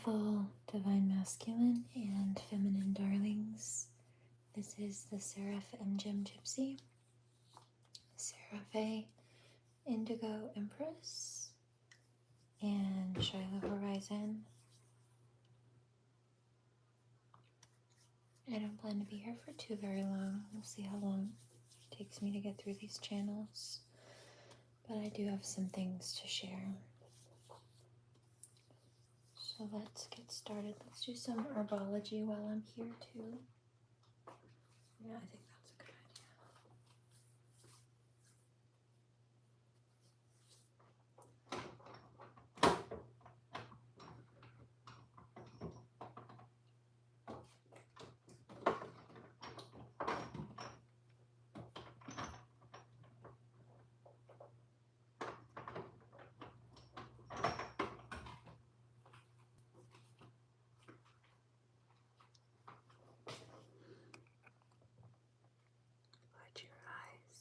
beautiful divine masculine and feminine darlings. This is the Seraphim Gem Gypsy, SeraFae Indigo Empress, and Shiloh Horizon. I don't plan to be here for too very long. We'll see how long it takes me to get through these channels, but I do have some things to share. So let's get started. Let's do some herbology while I'm here too. Yeah, I think that's a good idea. Your eyes.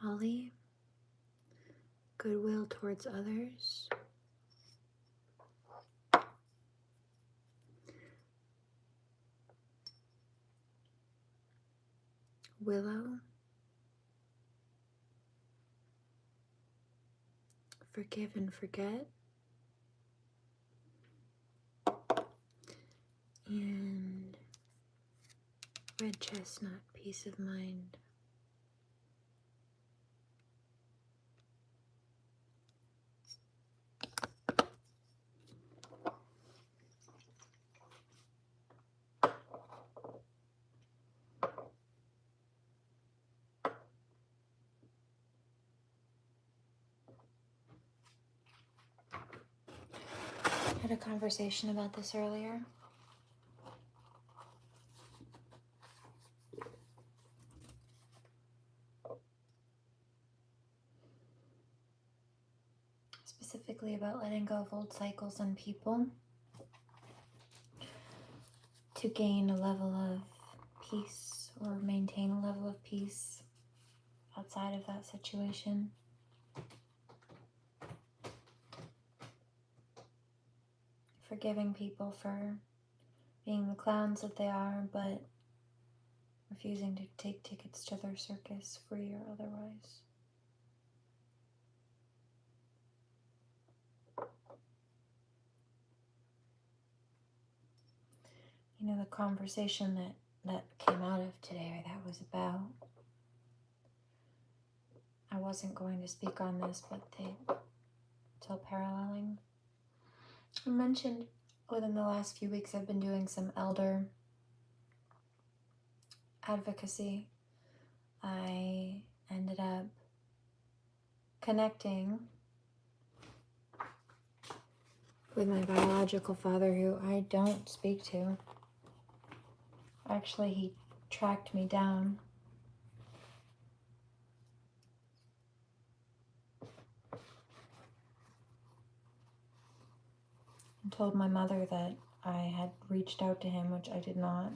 Holly, goodwill towards others. Willow, forgive and forget. And red chestnut, peace of mind. I had a conversation about this earlier. Specifically about letting go of old cycles and people to gain a level of peace or maintain a level of peace outside of that situation. Forgiving people for being the clowns that they are, but refusing to take tickets to their circus, free or otherwise. You know, the conversation that came out of today, or that was about, I wasn't going to speak on this, but still paralleling. I mentioned within the last few weeks I've been doing some elder advocacy. I ended up connecting with my biological father, who I don't speak to. Actually, he tracked me down. And told my mother that I had reached out to him, which I did not,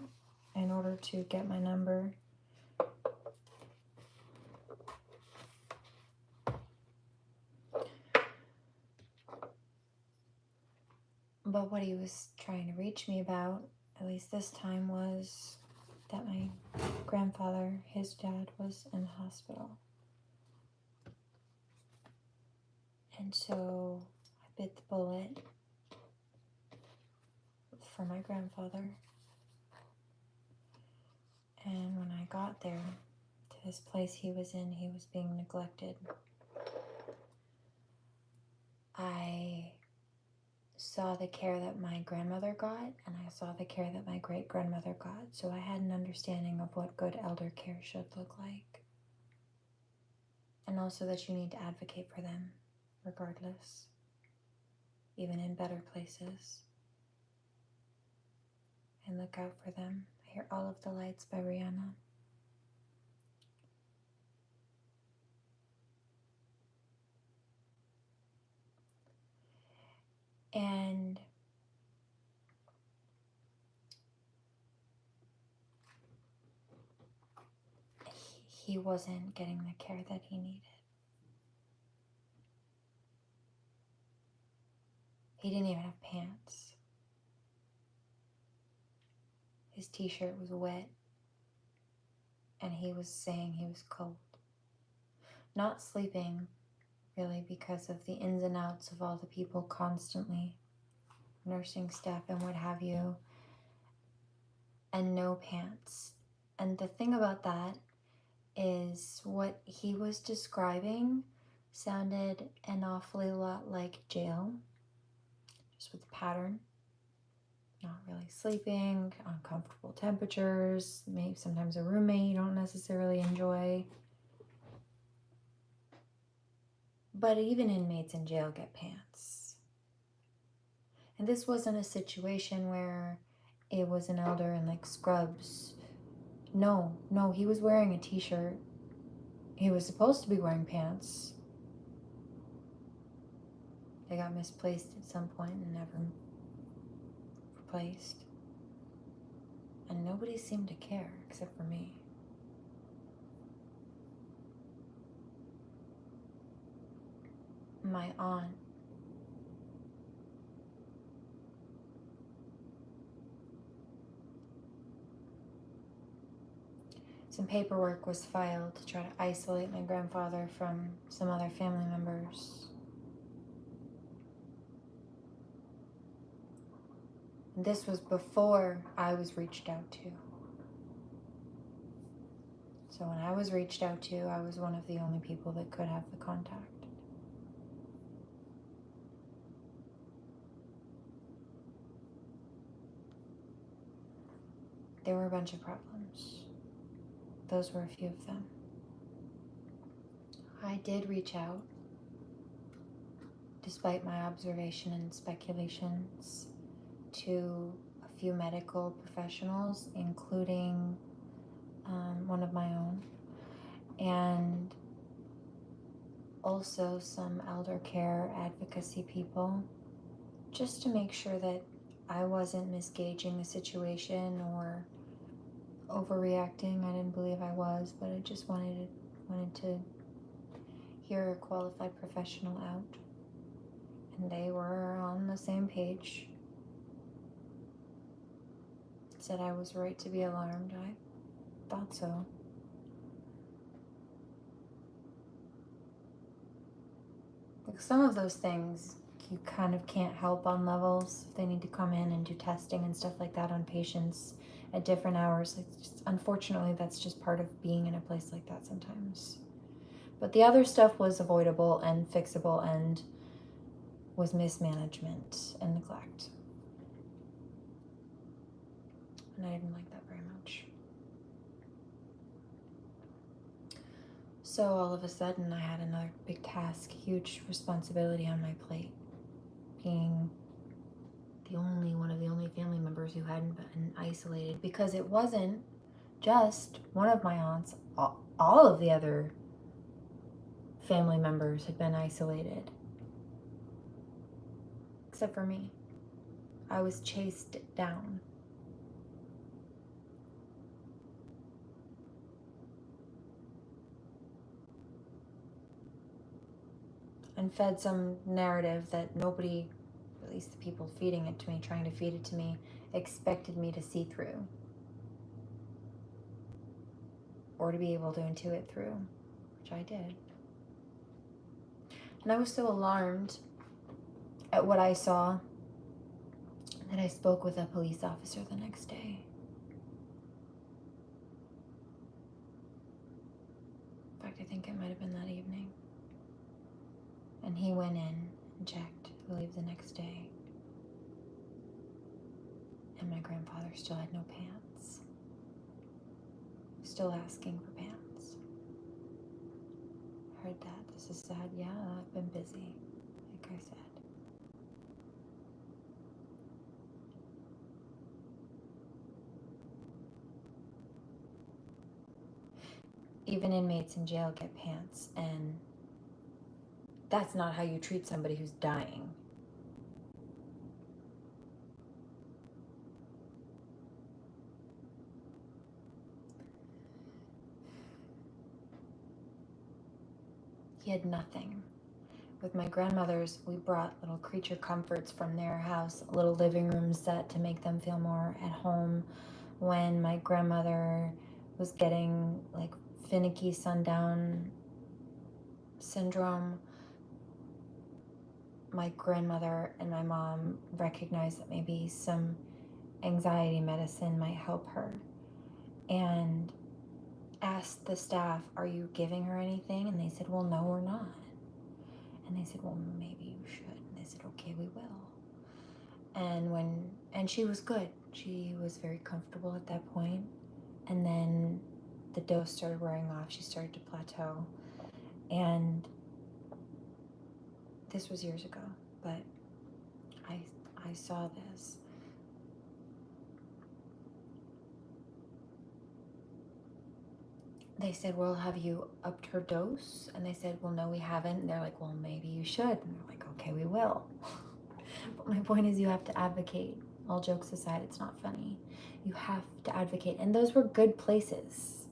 in order to get my number. But what he was trying to reach me about, at least this time, was that my grandfather, his dad, was in the hospital. And so I bit the bullet for my grandfather. And when I got there to this place he was in, he was being neglected. I saw the care that my grandmother got, and I saw the care that my great-grandmother got. So I had an understanding of what good elder care should look like. And also that you need to advocate for them, regardless, even in better places. And look out for them. I hear All of the Lights by Rihanna. And he wasn't getting the care that he needed. He didn't even have pants. His t-shirt was wet, and he was saying he was cold. Not sleeping, really, because of the ins and outs of all the people constantly, nursing staff and what have you, and no pants. And the thing about that is what he was describing sounded an awfully lot like jail, just with the pattern. Not really sleeping, uncomfortable temperatures, maybe sometimes a roommate you don't necessarily enjoy. But even inmates in jail get pants. And this wasn't a situation where it was an elder in like scrubs. No, he was wearing a t-shirt. He was supposed to be wearing pants. They got misplaced at some point and never replaced. And nobody seemed to care except for me. My aunt. Some paperwork was filed to try to isolate my grandfather from some other family members. And this was before I was reached out to. So when I was reached out to, I was one of the only people that could have the contact. There were a bunch of problems. Those were a few of them. I did reach out, despite my observation and speculations, to a few medical professionals, including one of my own, and also some elder care advocacy people, just to make sure that I wasn't misgauging the situation or overreacting. I didn't believe I was, but I just wanted to hear a qualified professional out. And they were on the same page. Said I was right to be alarmed. I thought so. Like some of those things you kind of can't help on levels. If they need to come in and do testing and stuff like that on patients at different hours. Unfortunately, that's just part of being in a place like that sometimes. But the other stuff was avoidable and fixable and was mismanagement and neglect. And I didn't like that very much. So all of a sudden I had another big task, huge responsibility on my plate. Being one of the only family members who hadn't been isolated, because it wasn't just one of my aunts. All of the other family members had been isolated. Except for me. I was chased down. And fed some narrative that nobody, at least the people feeding it to me, trying to feed it to me, expected me to see through. Or to be able to intuit through, which I did. And I was so alarmed at what I saw that I spoke with a police officer the next day. In fact, I think it might have been that evening. And he went in and checked, I believe, the next day. And my grandfather still had no pants. Still asking for pants. I heard that. This is sad. Yeah, I've been busy, like I said. Even inmates in jail get pants, and that's not how you treat somebody who's dying. He had nothing. with my grandmothers, we brought little creature comforts from their house, a little living room set to make them feel more at home. When my grandmother was getting like finicky sundown syndrome, my grandmother and my mom recognized that maybe some anxiety medicine might help her, and asked the staff, "Are you giving her anything?" And they said, "Well, no, we're not." And they said, "Well, maybe you should." And they said, "Okay, we will." And she was good. She was very comfortable at that point. And then the dose started wearing off. She started to plateau. And this was years ago, but I saw this. They said, "Well, have you upped her dose?" And they said, "Well, no, we haven't." And they're like, "Well, maybe you should." And they're like, "Okay, we will." But my point is, you have to advocate. All jokes aside, it's not funny. You have to advocate. And those were good places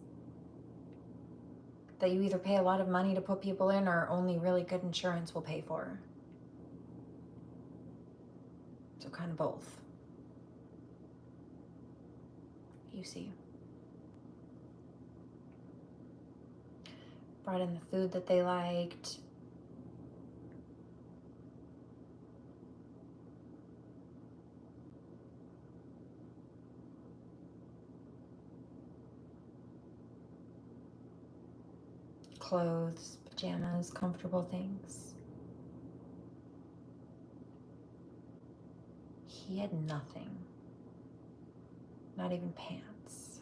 that you either pay a lot of money to put people in or only really good insurance will pay for. So kind of both. You see. Brought in the food that they liked. Clothes, pajamas, comfortable things. He had nothing. Not even pants.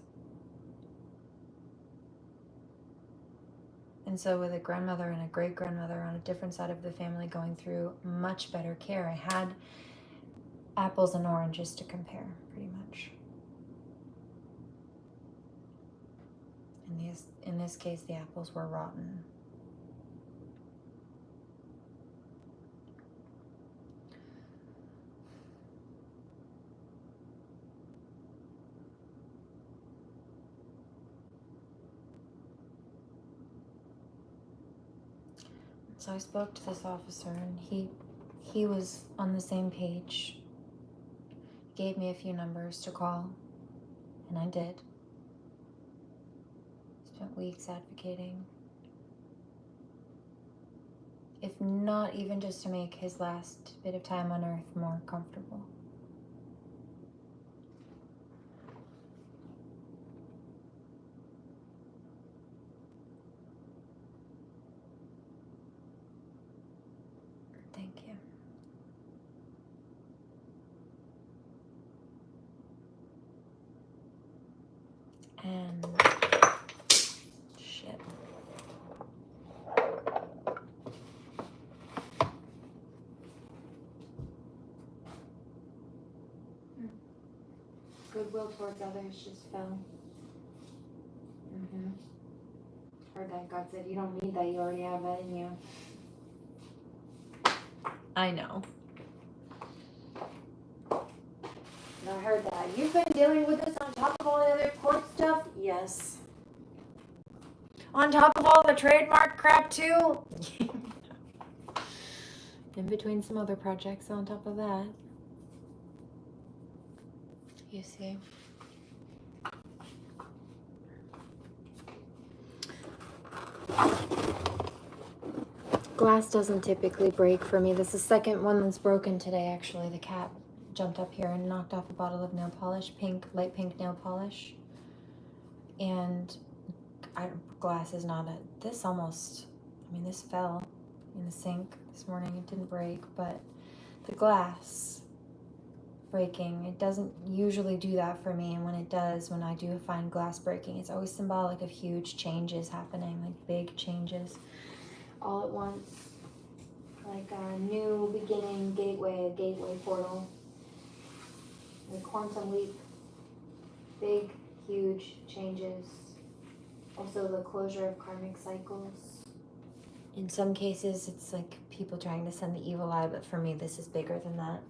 And so with a grandmother and a great-grandmother on a different side of the family going through much better care, I had apples and oranges to compare, pretty much. In this case, the apples were rotten. So I spoke to this officer, and he was on the same page. Gave me a few numbers to call, and I did. Spent weeks advocating. If not even just to make his last bit of time on Earth more comfortable. Thank you. And shit. Goodwill towards others just fell. Heard that. God said, "You don't need that. You already have that in you." I know. And I heard that. "You've been dealing with this on top of all the other court stuff?" Yes. On top of all the trademark crap too? In between some other projects on top of that. You see. Glass doesn't typically break for me. This is the second one that's broken today, actually. The cat jumped up here and knocked off a bottle of nail polish, light pink nail polish. And glass is not this fell in the sink this morning. It didn't break, but the glass breaking, it doesn't usually do that for me. And when it does, when I do find glass breaking, it's always symbolic of huge changes happening, like big changes all at once, like a new beginning, a gateway portal, a quantum leap, big, huge changes. Also the closure of karmic cycles. In some cases, it's like people trying to send the evil eye, but for me, this is bigger than that.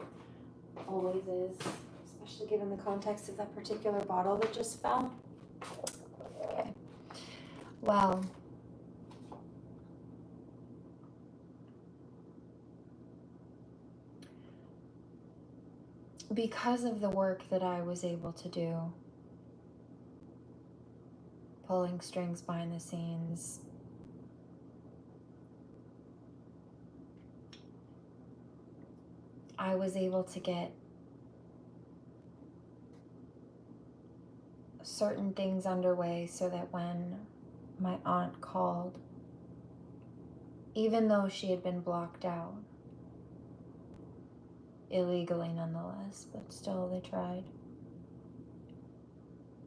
Always is, especially given the context of that particular bottle that just fell. Okay. Well, because of the work that I was able to do, pulling strings behind the scenes, I was able to get certain things underway so that when my aunt called, even though she had been blocked out, illegally nonetheless, but still they tried,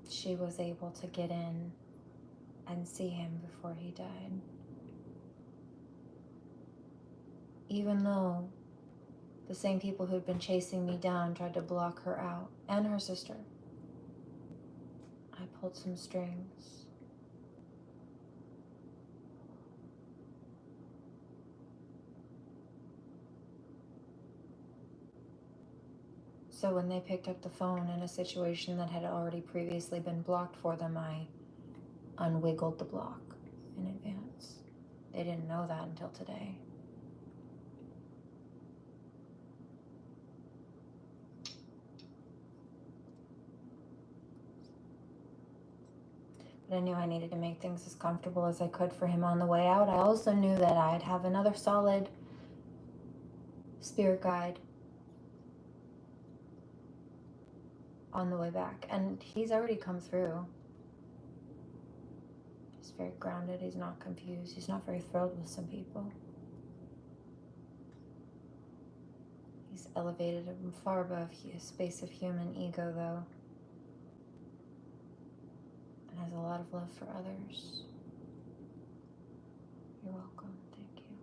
she was able to get in and see him before he died. Even though the same people who'd been chasing me down tried to block her out, and her sister, I pulled some strings. So when they picked up the phone in a situation that had already previously been blocked for them, I unwiggled the block in advance. They didn't know that until today. But I knew I needed to make things as comfortable as I could for him on the way out. I also knew that I'd have another solid spirit guide on the way back. And he's already come through. He's very grounded. He's not confused. He's not very thrilled with some people. He's elevated far above a space of human ego, though. And has a lot of love for others. You're welcome. Thank you.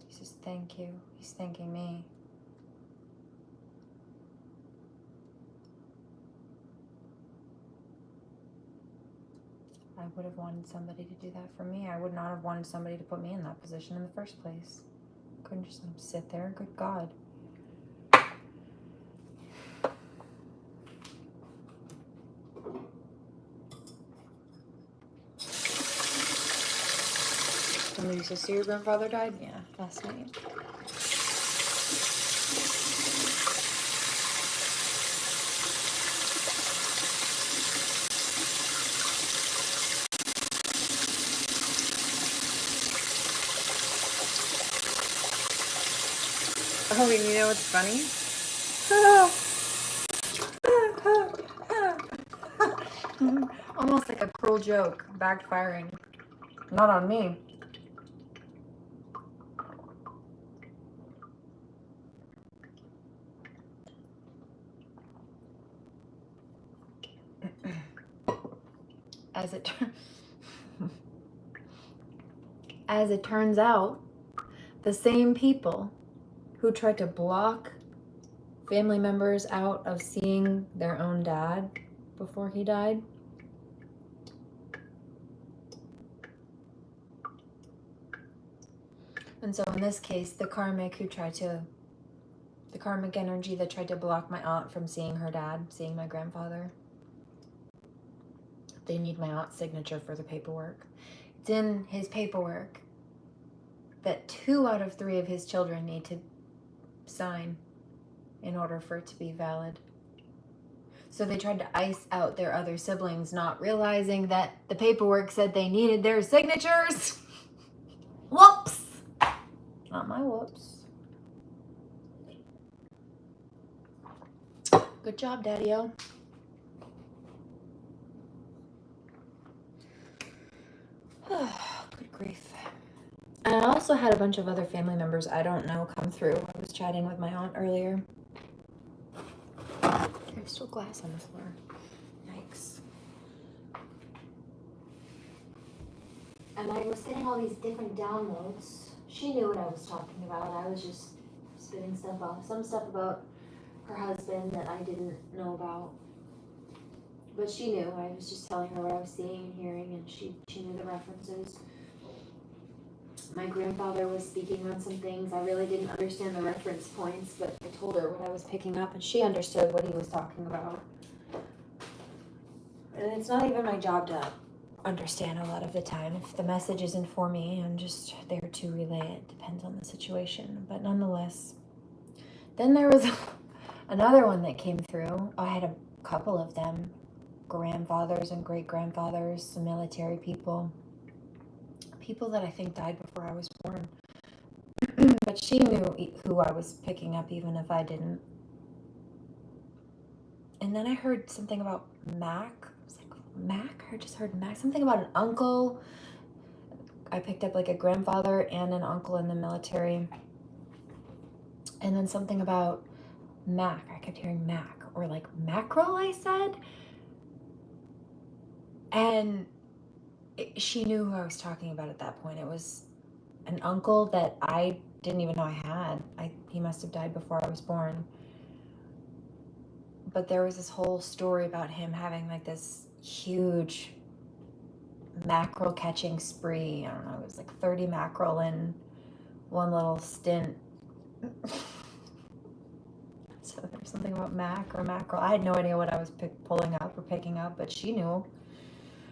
He says thank you. He's thanking me. I would have wanted somebody to do that for me. I would not have wanted somebody to put me in that position in the first place. Couldn't just let him sit there. Good God. Somebody says, so your grandfather died? Yeah, last night. Oh, and you know what's funny? Almost like a cruel joke, backfiring. Not on me. As it turns out, the same people who tried to block family members out of seeing their own dad before he died, and so in this case, the karmic energy that tried to block my aunt from seeing her dad, seeing my grandfather, they need my aunt's signature for the paperwork. It's in his paperwork that 2 out of 3 of his children need to sign in order for it to be valid. So they tried to ice out their other siblings, not realizing that the paperwork said they needed their signatures. Whoops! Not my whoops. Good job, Daddy-o. Good grief. And I also had a bunch of other family members I don't know come through. I was chatting with my aunt earlier. There's still glass on the floor. Yikes. And I was getting all these different downloads. She knew what I was talking about. I was just spitting stuff off. Some stuff about her husband that I didn't know about. But she knew. I was just telling her what I was seeing and hearing, and she knew the references. My grandfather was speaking on some things. I really didn't understand the reference points, but I told her what I was picking up, and she understood what he was talking about. And it's not even my job to understand a lot of the time. If the message isn't for me, I'm just there to relay it. Depends on the situation. But nonetheless, then there was Another one that came through, I had a couple of them, grandfathers and great-grandfathers, some military people that I think died before I was born. But she knew who I was picking up even if I didn't. And then I heard something about Mac. I was like, Mac? I just heard Mac. Something about an uncle. I picked up like a grandfather and an uncle in the military. And then something about Mac. I kept hearing Mac. Or like mackerel, I said. And she knew who I was talking about at that point. It was an uncle that I didn't even know I had. He must have died before I was born. But there was this whole story about him having like this huge mackerel catching spree. I don't know, it was like 30 mackerel in one little stint. So there was something about Mac or mackerel. I had no idea what I was pulling up or picking up, but she knew.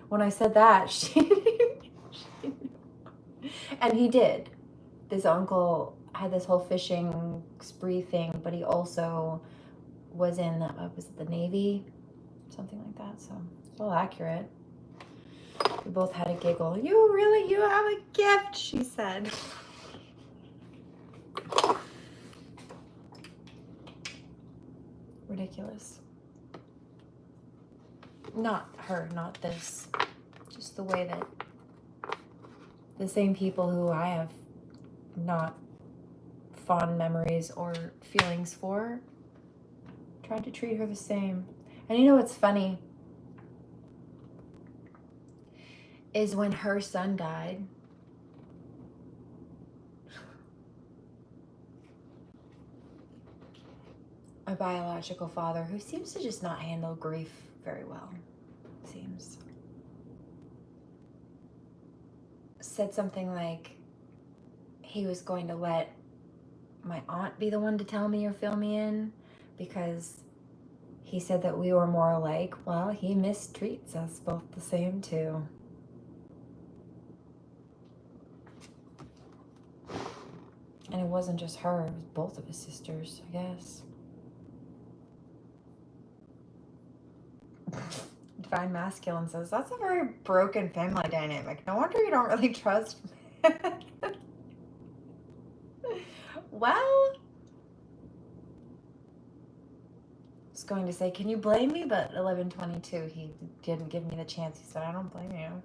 When I said that, she knew. And he did. This uncle had this whole fishing spree thing, but he also was in was it the Navy? Something like that. So it's all accurate. We both had a giggle. You have a gift, she said. Ridiculous. Not her, not this. Just the way that the same people who I have not fond memories or feelings for tried to treat her the same. And you know what's funny? Is when her son died, my biological father, who seems to just not handle grief very well, seems, said something like he was going to let my aunt be the one to tell me or fill me in because he said that we were more alike. Well, he mistreats us both the same too. And it wasn't just her, it was both of his sisters, I guess. Divine Masculine says, that's a very broken family dynamic. No wonder you don't really trust me. Well, I was going to say, can you blame me? But 11/22, he didn't give me the chance. He said, I don't blame you.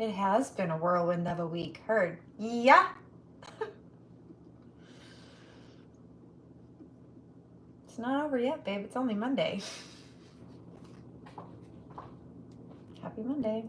It has been a whirlwind of a week. Heard? Yeah. It's not over yet, babe. It's only Monday. Happy Monday.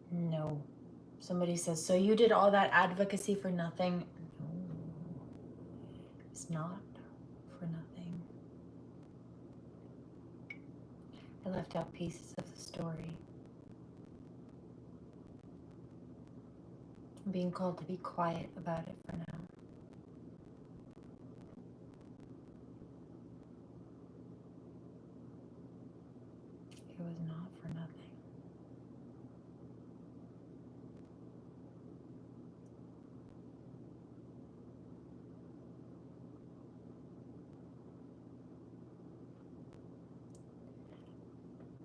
No. Somebody says, so you did all that advocacy for nothing? No. It's not for nothing. I left out pieces of the story. I'm being called to be quiet about it for now. It was not for nothing.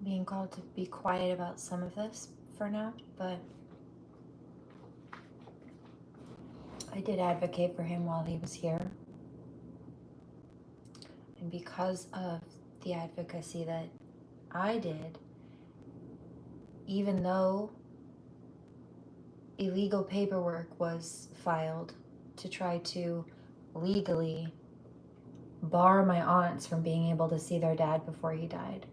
Being called to be quiet about some of this for now, but I did advocate for him while he was here. And because of the advocacy that I did, even though illegal paperwork was filed to try to legally bar my aunts from being able to see their dad before he died.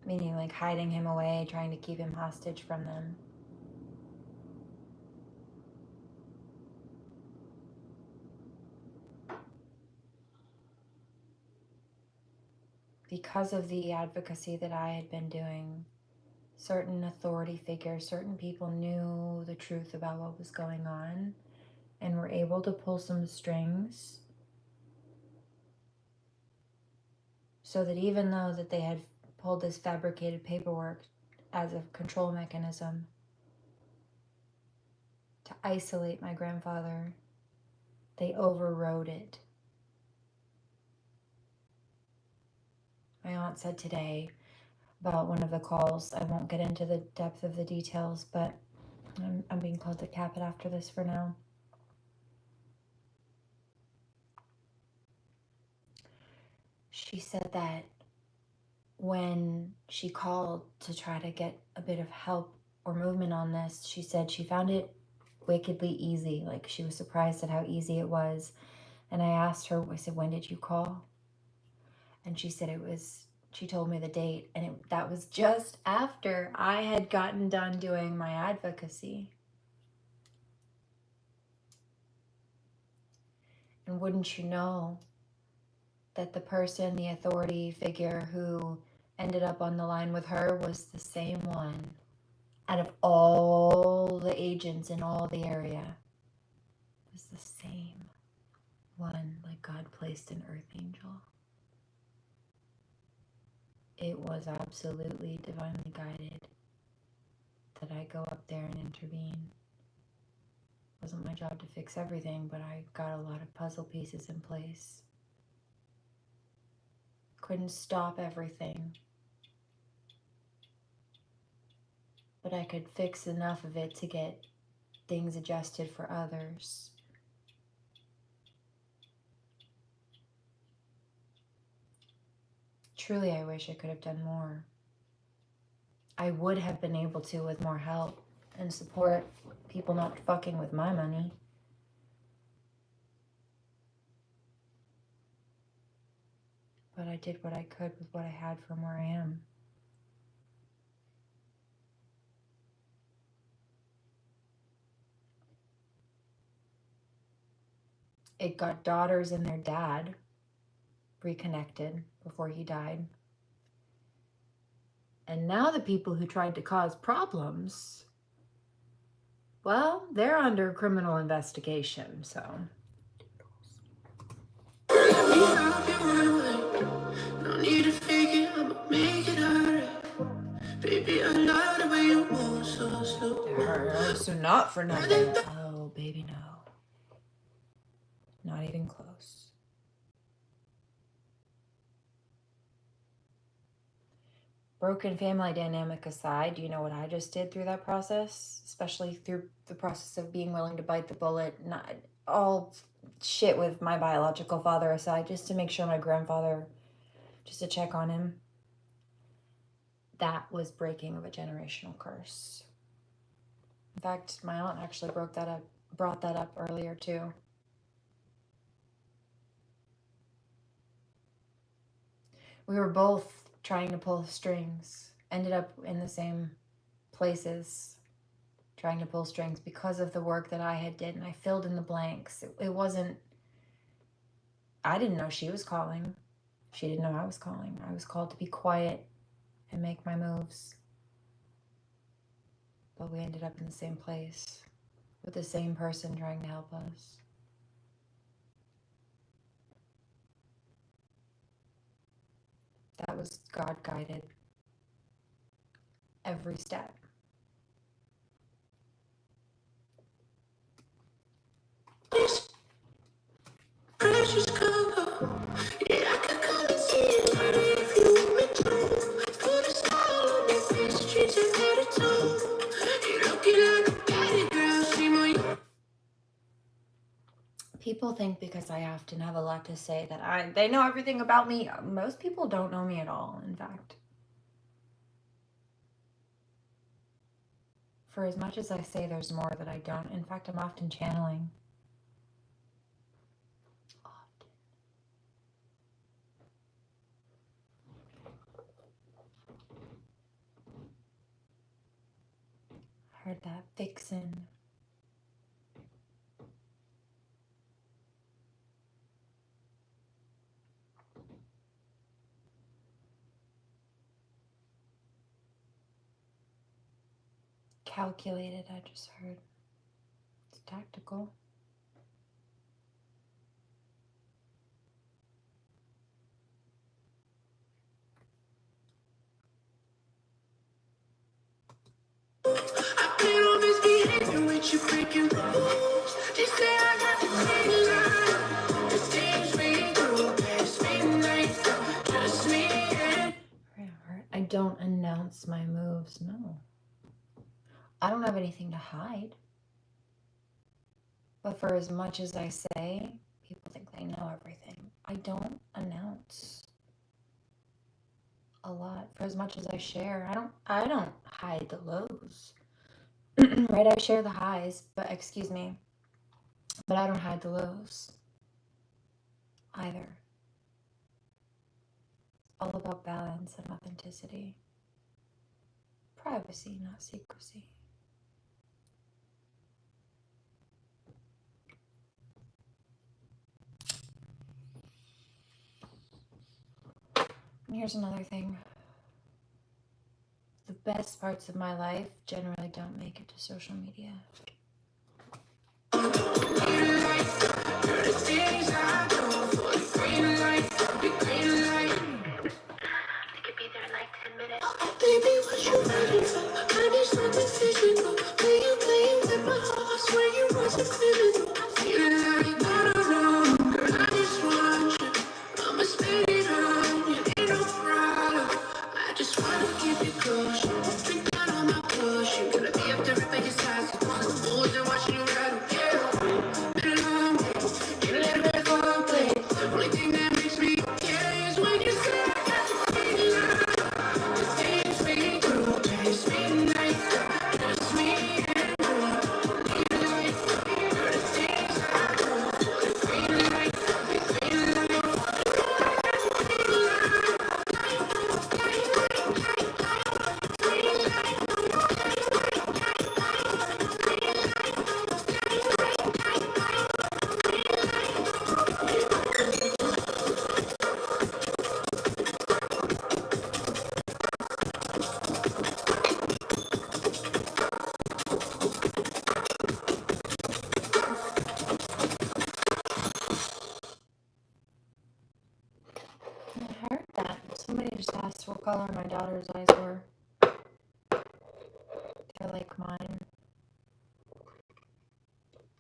Meaning like hiding him away, trying to keep him hostage from them. Because of the advocacy that I had been doing, certain authority figures, certain people knew the truth about what was going on and were able to pull some strings so that even though that they had pulled this fabricated paperwork as a control mechanism to isolate my grandfather, they overrode it. My aunt said today about one of the calls, I won't get into the depth of the details, but I'm being called to cap it after this for now. She said that when she called to try to get a bit of help or movement on this, she said she found it wickedly easy. Like she was surprised at how easy it was. And I asked her, I said, when did you call? And she said she told me the date, and that was just after I had gotten done doing my advocacy. And wouldn't you know that the person, the authority figure who ended up on the line with her was the same one out of all the agents in all the area. It was the same one, like God placed an earth angel. It was absolutely divinely guided that I go up there and intervene. It wasn't my job to fix everything, but I got a lot of puzzle pieces in place. Couldn't stop everything, but I could fix enough of it to get things adjusted for others. Truly, I wish I could have done more. I would have been able to with more help and support, people not fucking with my money. But I did what I could with what I had from where I am. It got daughters and their dad reconnected before he died. And now the people who tried to cause problems, well, they're under criminal investigation, so. No need to fake it, I'ma make it alright. Baby, I love the way you move so slow. So not for nothing. Oh, baby, no. Not even close. Broken family dynamic aside, do you know what I just did through that process? Especially through the process of being willing to bite the bullet, not all shit with my biological father aside, just to make sure my grandfather, just to check on him. That was breaking of a generational curse. In fact, my aunt actually brought that up earlier too. We were both trying to pull strings, ended up in the same places trying to pull strings because of the work that I had did, and I filled in the blanks. It wasn't, I didn't know she was calling. She didn't know I was calling. I was called to be quiet and make my moves. But we ended up in the same place with the same person trying to help us. That was God-guided. Every step. Precious cocoa. Yeah, I could come and see you if you want me to. Put a smile on your face People think because I often have a lot to say that they know everything about me. Most people don't know me at all, in fact. For as much as I say there's more that I don't, in fact, I'm often channeling. Often. Heard that. Vixen. Calculated, I just heard. It's tactical. I plan on misbehaving with you breaking rules. They say I got the green light. The things we do, it's midnight, just me and I don't announce my moves, no. I don't have anything to hide. But for as much as I say, people think they know everything. I don't announce a lot. For as much as I share, I don't hide the lows. Right? I share the highs, but excuse me. But I don't hide the lows either. All about balance and authenticity. Privacy, not secrecy. And here's another thing. The best parts of my life generally don't make it to social media. the things I do for the green light, the green light. They could be there in like 10 minutes. Baby, what you ready for? I need something physical. Playing with my heart. I swear you wasn't criminal. Feeling like I don't know. Girl, I just want you. I'ma spend it on you. Ain't no problem. I just wanna keep you close. Drink down on my clothes. You gotta be up there by your side. So the fools are watching you rattle. Been a long day. Get a little bit of foreplay. Only thing that makes me okay is when you say I got the green light. The things we do, it's midnight. Just me and you. Need a light. You're the things I do. The green light, the green light. I heard that. Somebody just asked what color my daughter's eyes were. They're like mine.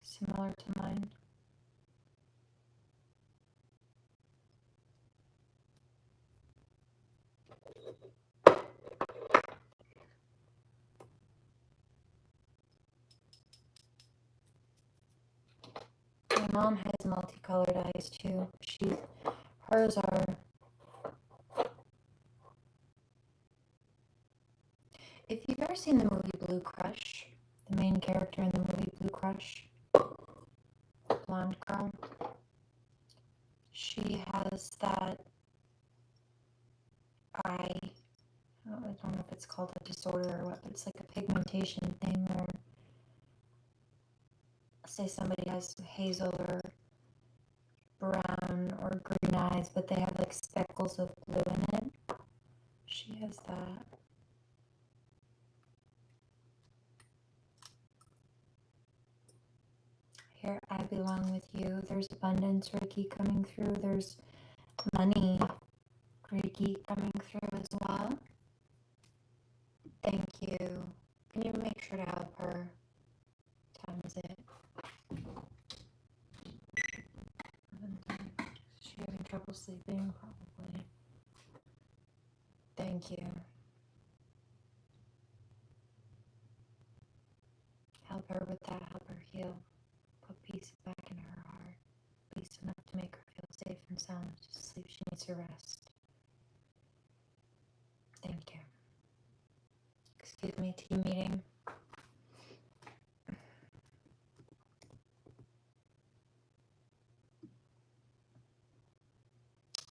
Similar to mine. My mom has multicolored eyes too. Hers are. If you've ever seen the movie Blue Crush, the main character in the movie Blue Crush, blonde girl, she has that eye. I don't know if it's called a disorder or what, but it's like a pigmentation thing where, say somebody has hazel or brown or green eyes, but they have like speckles of blue in it. She has that. Here, I belong with you. There's abundance Reiki coming through. There's money Reiki coming through as well. Thank you. Can you make sure to help her? What time is it? Is she having trouble sleeping? Probably. Thank you. Help her with that. Help her heal. Put peace back in her heart. so just sleep. She needs to rest. Thank you. Excuse me, team meeting.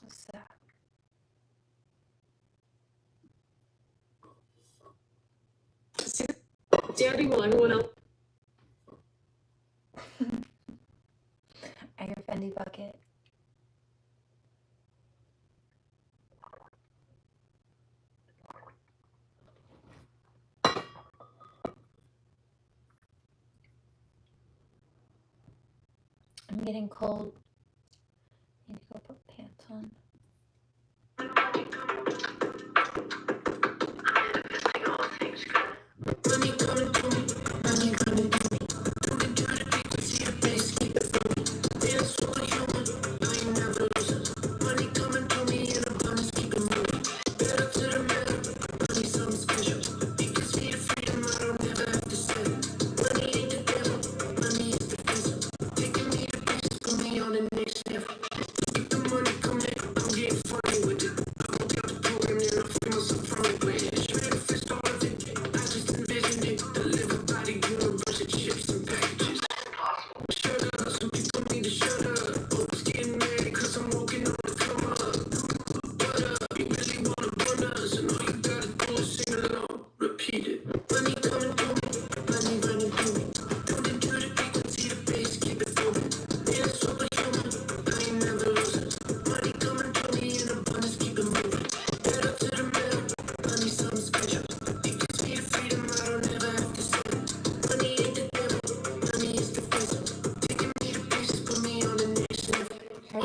What's that? Daddy will anyone else? I hear Fendi Bucket. I'm getting cold. I need to go put pants on.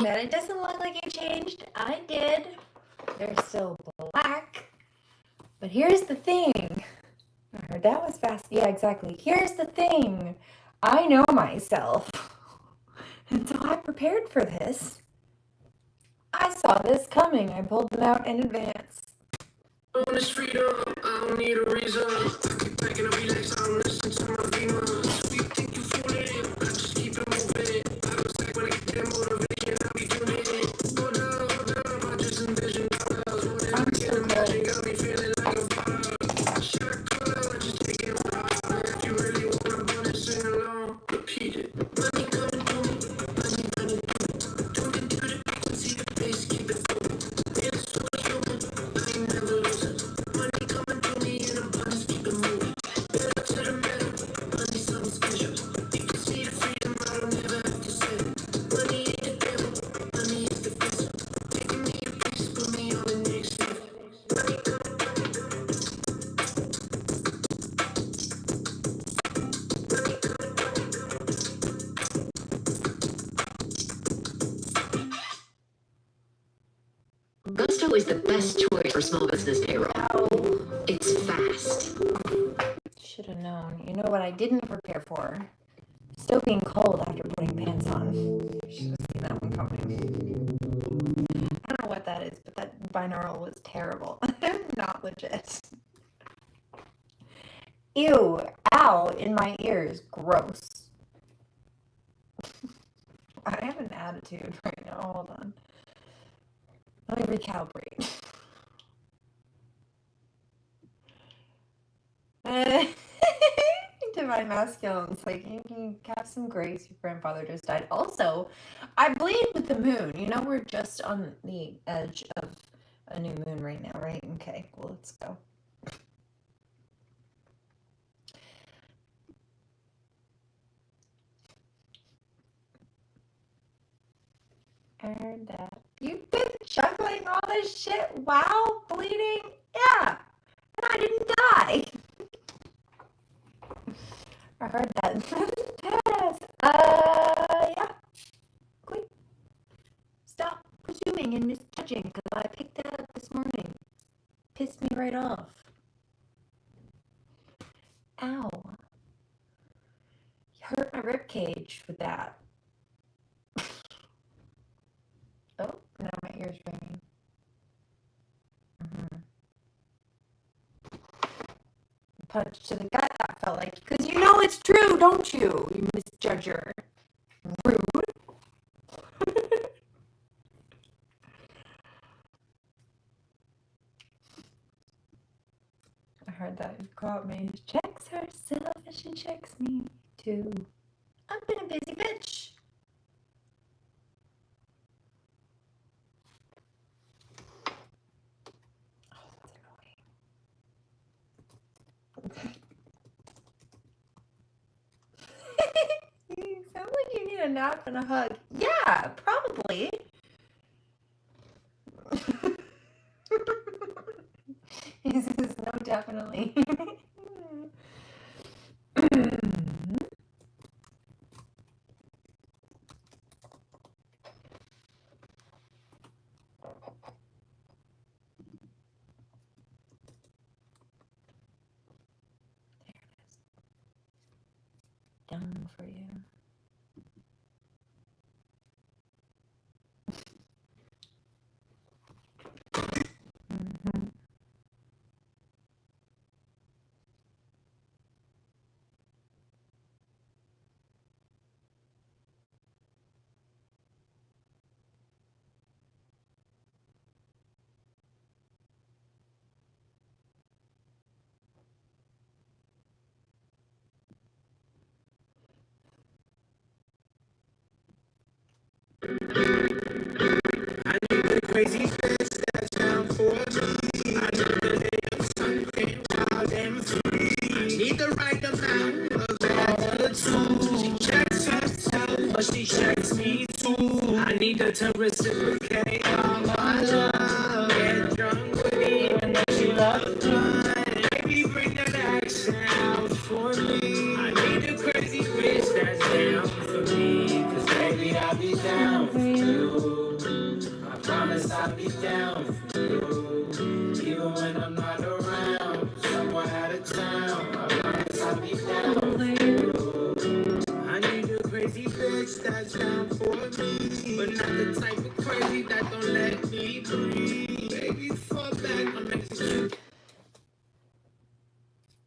That it doesn't look like it changed. I did. They're still black. But here's the thing. I heard that was fast. Yeah, exactly. Here's the thing. I know myself. And so I prepared for this. I saw this coming. I pulled them out in advance. Bonus freedom, I don't need a reason. I keep taking a relax, I don't listen to my demons. You think you fooling, I just keep it moving. I go stack when I get that motivation, I be doing it. Hold up, I just envision dollars. Whatever I can imagine, got me feeling like a bug. Shot color, just take it wild. If you really wanna run it, sing along, repeat it. Money coming through me, money running through me. Don't get to the frequency, the bass, keep it flowing. Feeling superhuman, I ain't never losing. Money coming through me in abundance, keep it moving. Better to the middle, money something special. You can see the freedom, I don't ever have to say it. Money ain't the devil, money is the vessel. Taking me to places, put me on the next level. Money coming through me, money coming through me. Gusto is the best choice for small business payroll. It's fast. Should have known. You know what I didn't prepare for? Still being cold after putting pants on. Should have seen that one coming. I don't know what that is, but that binaural was terrible. Not legit. Ew. Ow. In my ears. Gross. I have an attitude right now. Hold on. Let me recalibrate. Divine masculine. It's like, you can have some grace. Your grandfather just died. Also, I bleed with the moon. You know, we're just on the edge of a new moon right now, right? Okay, well, let's go. I heard that. You've been juggling all this shit while bleeding? Yeah. And I didn't die. I heard that. Pass. Yeah. Quick. Stop presuming and misjudging because I picked that up this morning. Pissed me right off. Ow. You hurt my ribcage with that. Oh, now my ear's ringing. Punch to the gut, that felt like. Because you know it's true, don't you? You misjudger. Rude. heard that. You caught me. She checks herself and she checks me too. I've been a busy bitch. Oh, that's annoying. You sound like you need a nap and a hug. Yeah, probably. He says no, definitely. Done for you. I need the crazy bitch that's down for me. I need the live something wild and free. I need the right amount of attitude. She checks herself, but she checks me too. I need her to reciprocate all my love. Get drunk with me even though she loves blood. Baby, bring that action out for me. I need a crazy bitch that's down for me. Cause baby, I'll be down for you. Promise I'll be down for you, even when I'm not around, somewhere out of town. I promise I'll be down for you. I need a crazy bitch that's down for me, but not the type of crazy that don't let me breathe. Baby, fall back, I'm executing.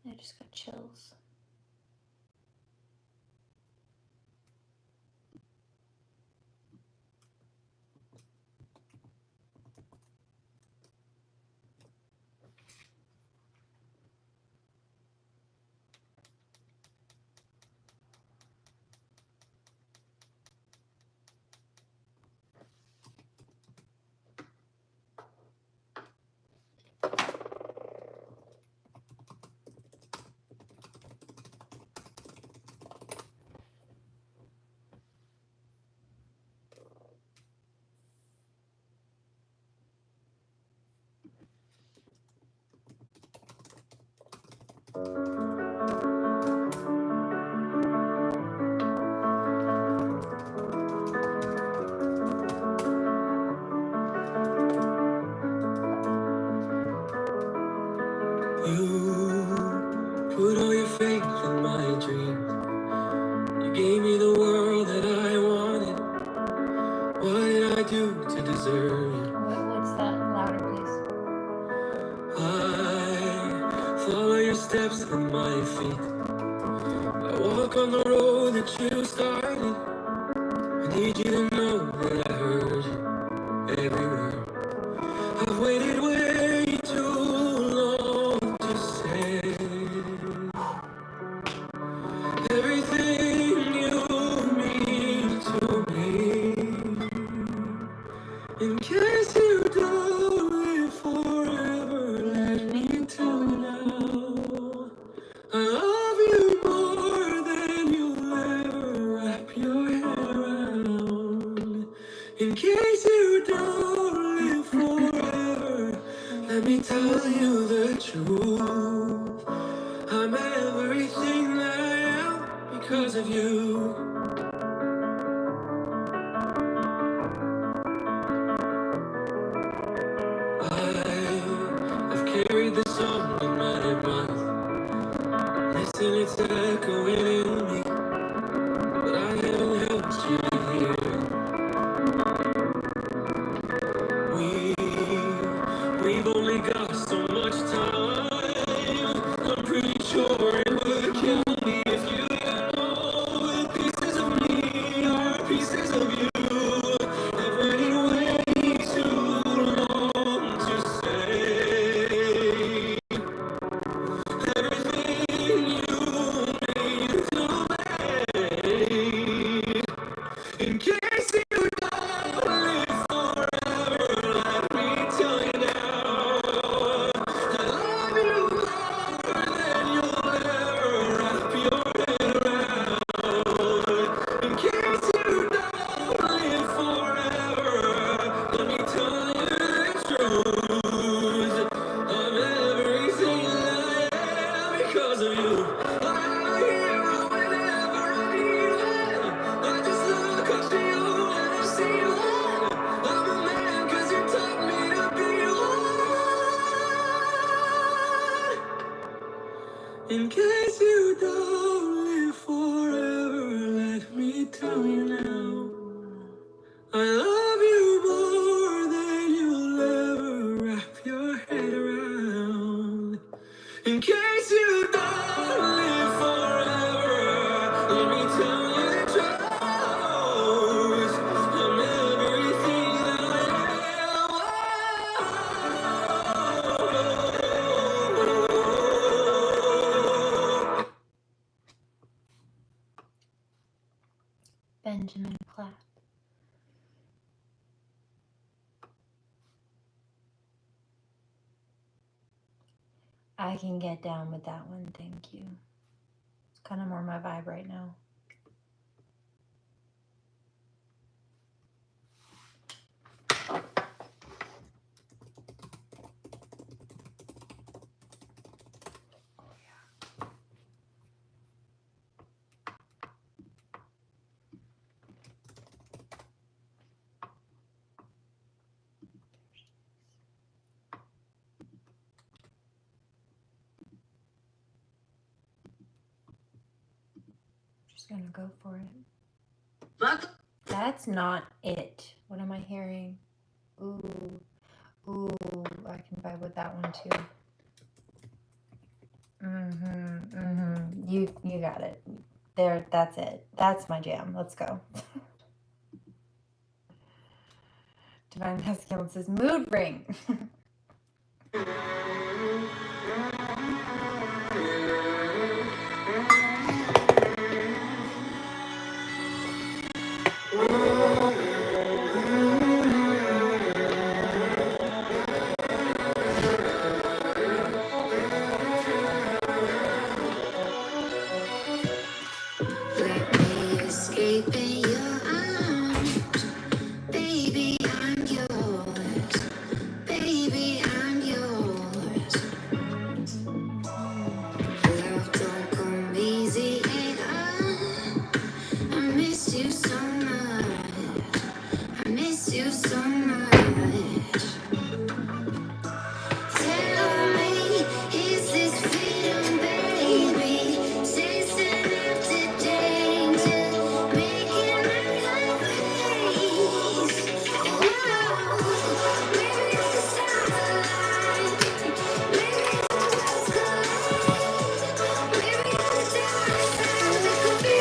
I just got chills. Put all your faith in my dreams. You gave me the world that I wanted. What did I do to deserve you? What's that? Louder, please. I follow your steps with my feet. I walk on the road that you started. I need you to know that I heard you every word. I've waited way too long to say everything you mean to me. In case you don't live forever, let me tell you now. I love you more than you'll ever wrap your head around. In case you don't live forever, let me tell you the truth. I'm everything that I am because of you. I've carried this song in my mind. Listen, it's echoing in me, but I haven't helped you hear. We've only got so much time. I'm pretty sure it would kill me if you didn't know that pieces of me are pieces of you. I've waited way too long to say In case you don't live forever, let me tell you now. I love you more than you'll ever wrap your head around. In case you don't live forever, let me tell you the truth. I'm everything that I am. Benjamin Clapp. I can get down with that one, thank you. It's kind of more my vibe right now. Just gonna go for it. That's not it. What am I hearing? Ooh, I can vibe with that one too. You got it. There, that's it. That's my jam. Let's go. Divine Masculine says mood ring. Let me escape in your arms. Baby, I'm yours. Baby, I'm yours. Love don't come easy at all. I miss you so much. I miss you so much. Tell me, is this freedom, baby? Chasing after danger, making my life waste. Whoa, maybe it's the stars align. Maybe it's the world's collide. Maybe it's the dark side that could be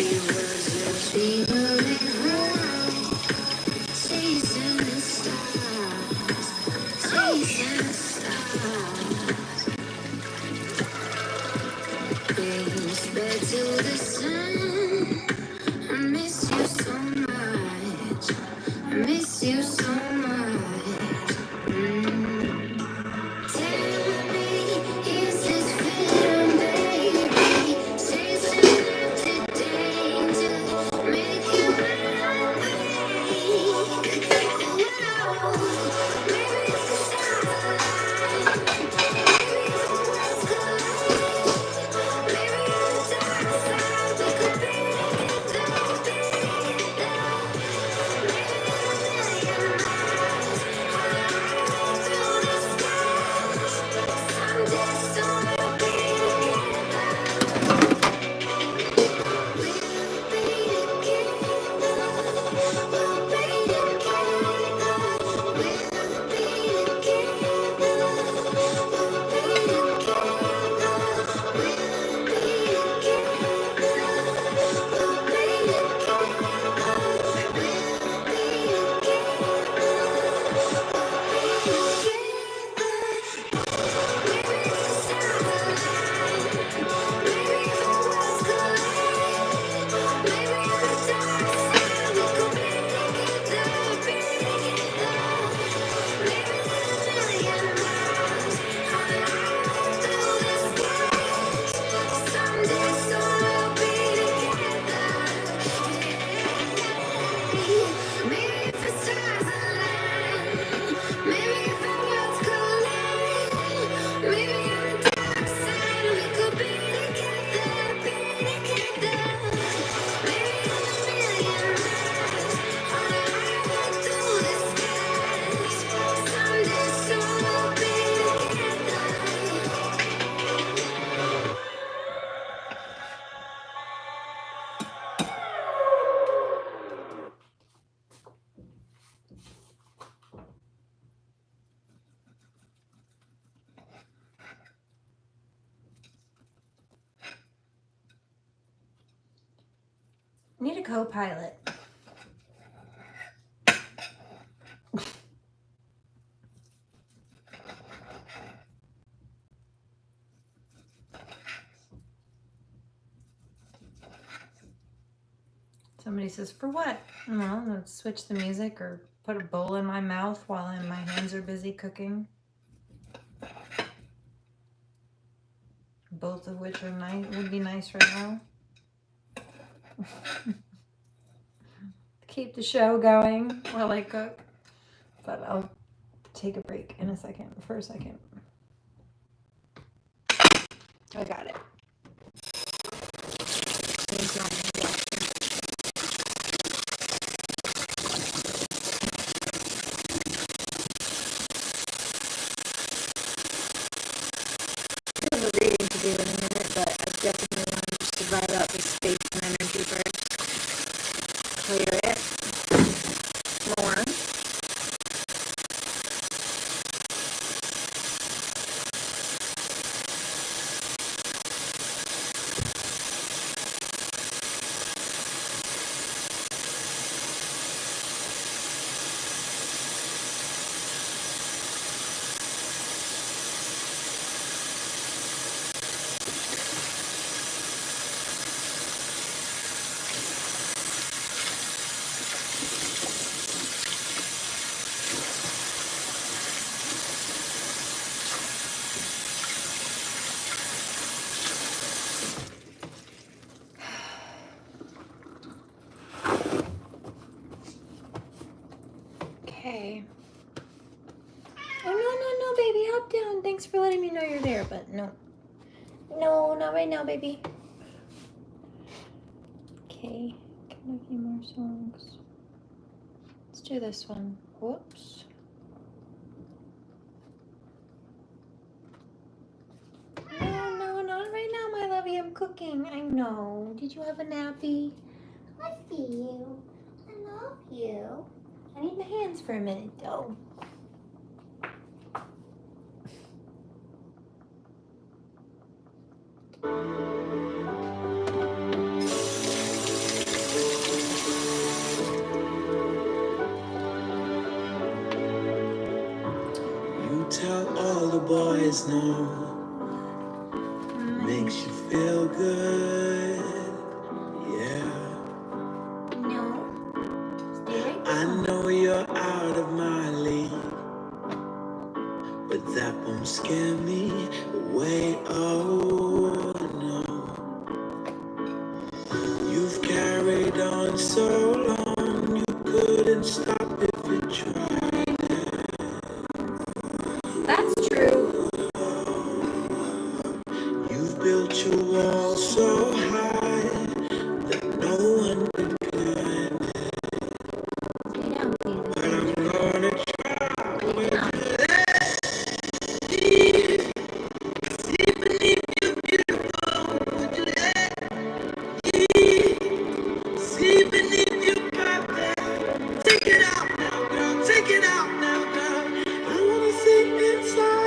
it was your feeling high, chasing the stars, chasing the stars. Wings spread to the sun. I miss you so much. I miss you so much. Tell me, is this freedom, baby? Chasing after danger, making my life weak. Whoa, maybe it's the stars align. Maybe it's the world's collide. Maybe it's the dark side that could be a co-pilot. Somebody says, for what? Well, let's switch the music or put a bowl in my mouth while my hands are busy cooking. Both of which are nice, would be nice right now. Keep the show going while I cook. But I'll take a break in a second, for a second. I got it. I have a reading to do in a minute, but I definitely want to just divide out the space and energy first. Clear it more. Okay. Oh, no, baby, hop down. Thanks for letting me know you're there, but no. No, not right now, baby. Okay, give me a few more songs. Let's do this one. Whoops. No, not right now, my lovey. I'm cooking. I know. Did you have a nappy? I see you. I love you. I need my hands for a minute, though. You tell all the boys no. Makes you feel good. Yeah. No. Stay right I know you're out of my league, but that won't scare me away. Oh no. You've carried on so long, you couldn't stop if you tried. That's true. You've built your wall so high that no one can climb it. Stay down, please. But I'm gonna try. Stay down. See beneath you, beautiful. Would you let me see beneath you, perfect? Take it out now, girl. Take it out now, girl. I wanna see inside.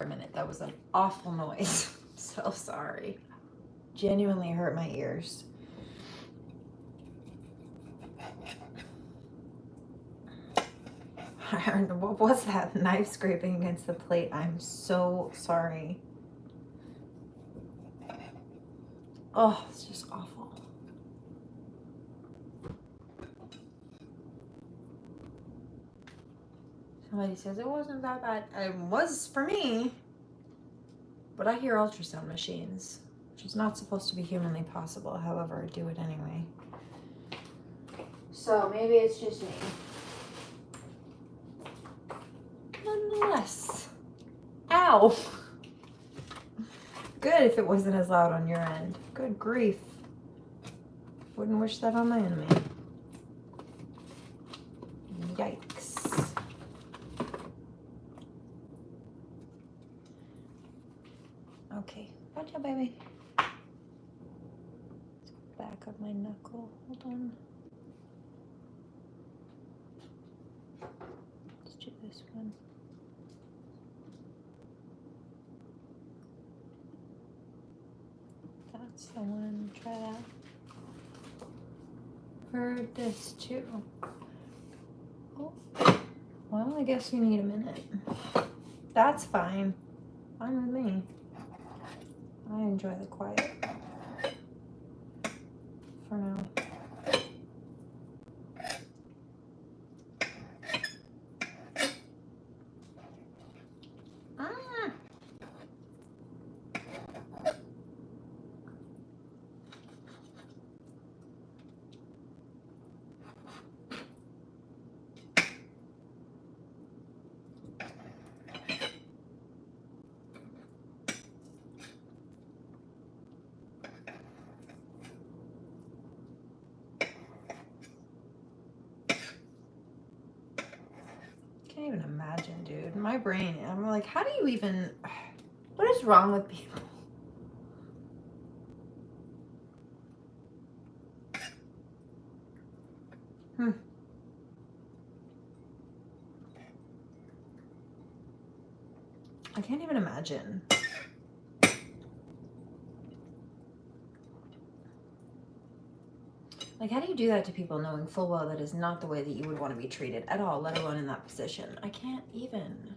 for a minute. That was an awful noise. So sorry. Genuinely hurt my ears. What was that? Knife scraping against the plate. I'm so sorry. Oh, it's just awful. Somebody says it wasn't that bad. It was for me. But I hear ultrasound machines, which is not supposed to be humanly possible. However, I do it anyway. So maybe it's just me. Nonetheless. Ow! Good if it wasn't as loud on your end. Good grief. Wouldn't wish that on my enemy. Yikes. Okay, watch out, baby. Back of my knuckle. Hold on. Let's do this one. That's the one. Try that. Heard this too. Oh. Well, I guess you need a minute. That's fine. Fine with me. I enjoy the quiet. For now. Can't even imagine, dude. My brain, I'm like, how do you even, what is wrong with people? I can't even imagine. Like, how do you do that to people knowing full well that is not the way that you would want to be treated at all, let alone in that position? I can't even.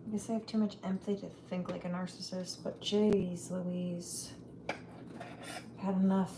I guess I have too much empathy to think like a narcissist, but jeez Louise. I've had enough.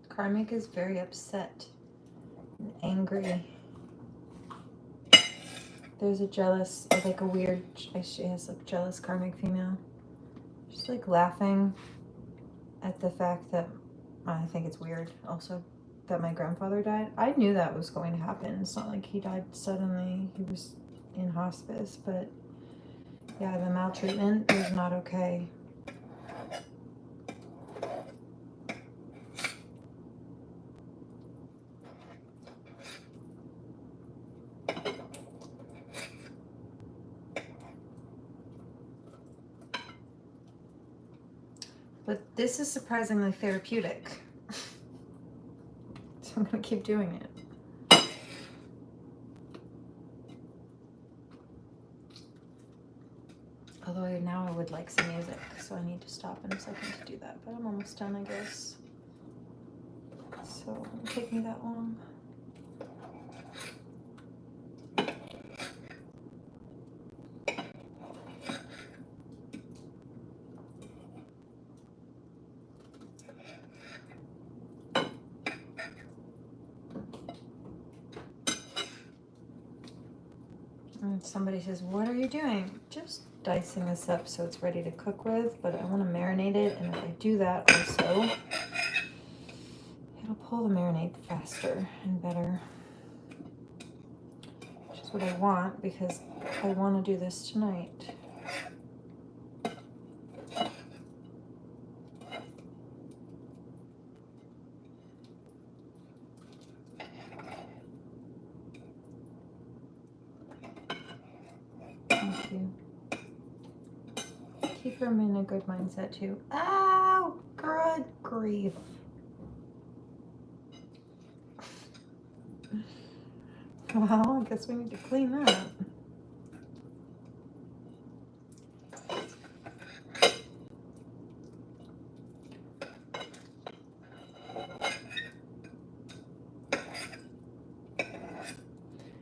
Karmic is very upset and angry. There's a jealous, like a weird, she has like jealous karmic female. She's like laughing at the fact that, I think it's weird also, that my grandfather died. I knew that was going to happen. It's not like he died suddenly. He was in hospice, but yeah, the maltreatment was not okay. But this is surprisingly therapeutic. So I'm gonna keep doing it. Although now I would like some music, so I need to stop in a second to do that. But I'm almost done, I guess. So it won't take me that long. And somebody says, what are you doing? Just dicing this up so it's ready to cook with, but I want to marinate it, and if I do that also, it'll pull the marinade faster and better, which is what I want because I want to do this tonight. keep him in a good mindset too. Oh, good grief. Well, I guess we need to clean that.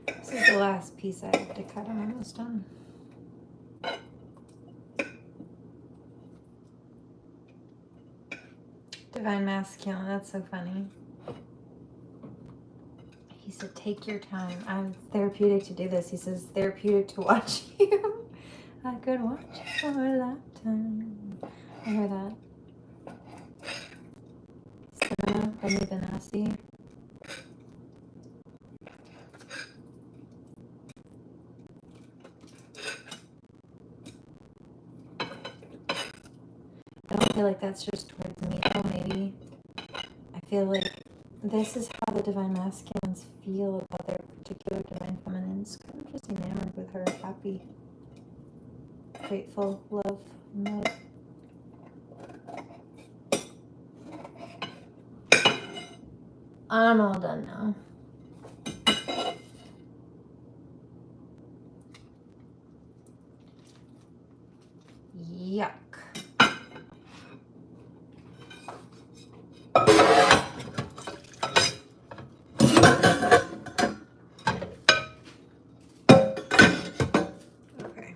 This is the last piece I have to cut. I'm almost done. Divine Masculine, that's so funny. He said, take your time. It's therapeutic to do this. He says, therapeutic to watch you. I could watch you for a lifetime. I hear that. Cinema, Benny Benassi. I don't feel like that's just towards me though, maybe. I feel like this is how the Divine Masculines feel about their particular Divine Feminines. I'm just enamored with her, happy, grateful, love, love. I'm all done now. Yuck. Okay.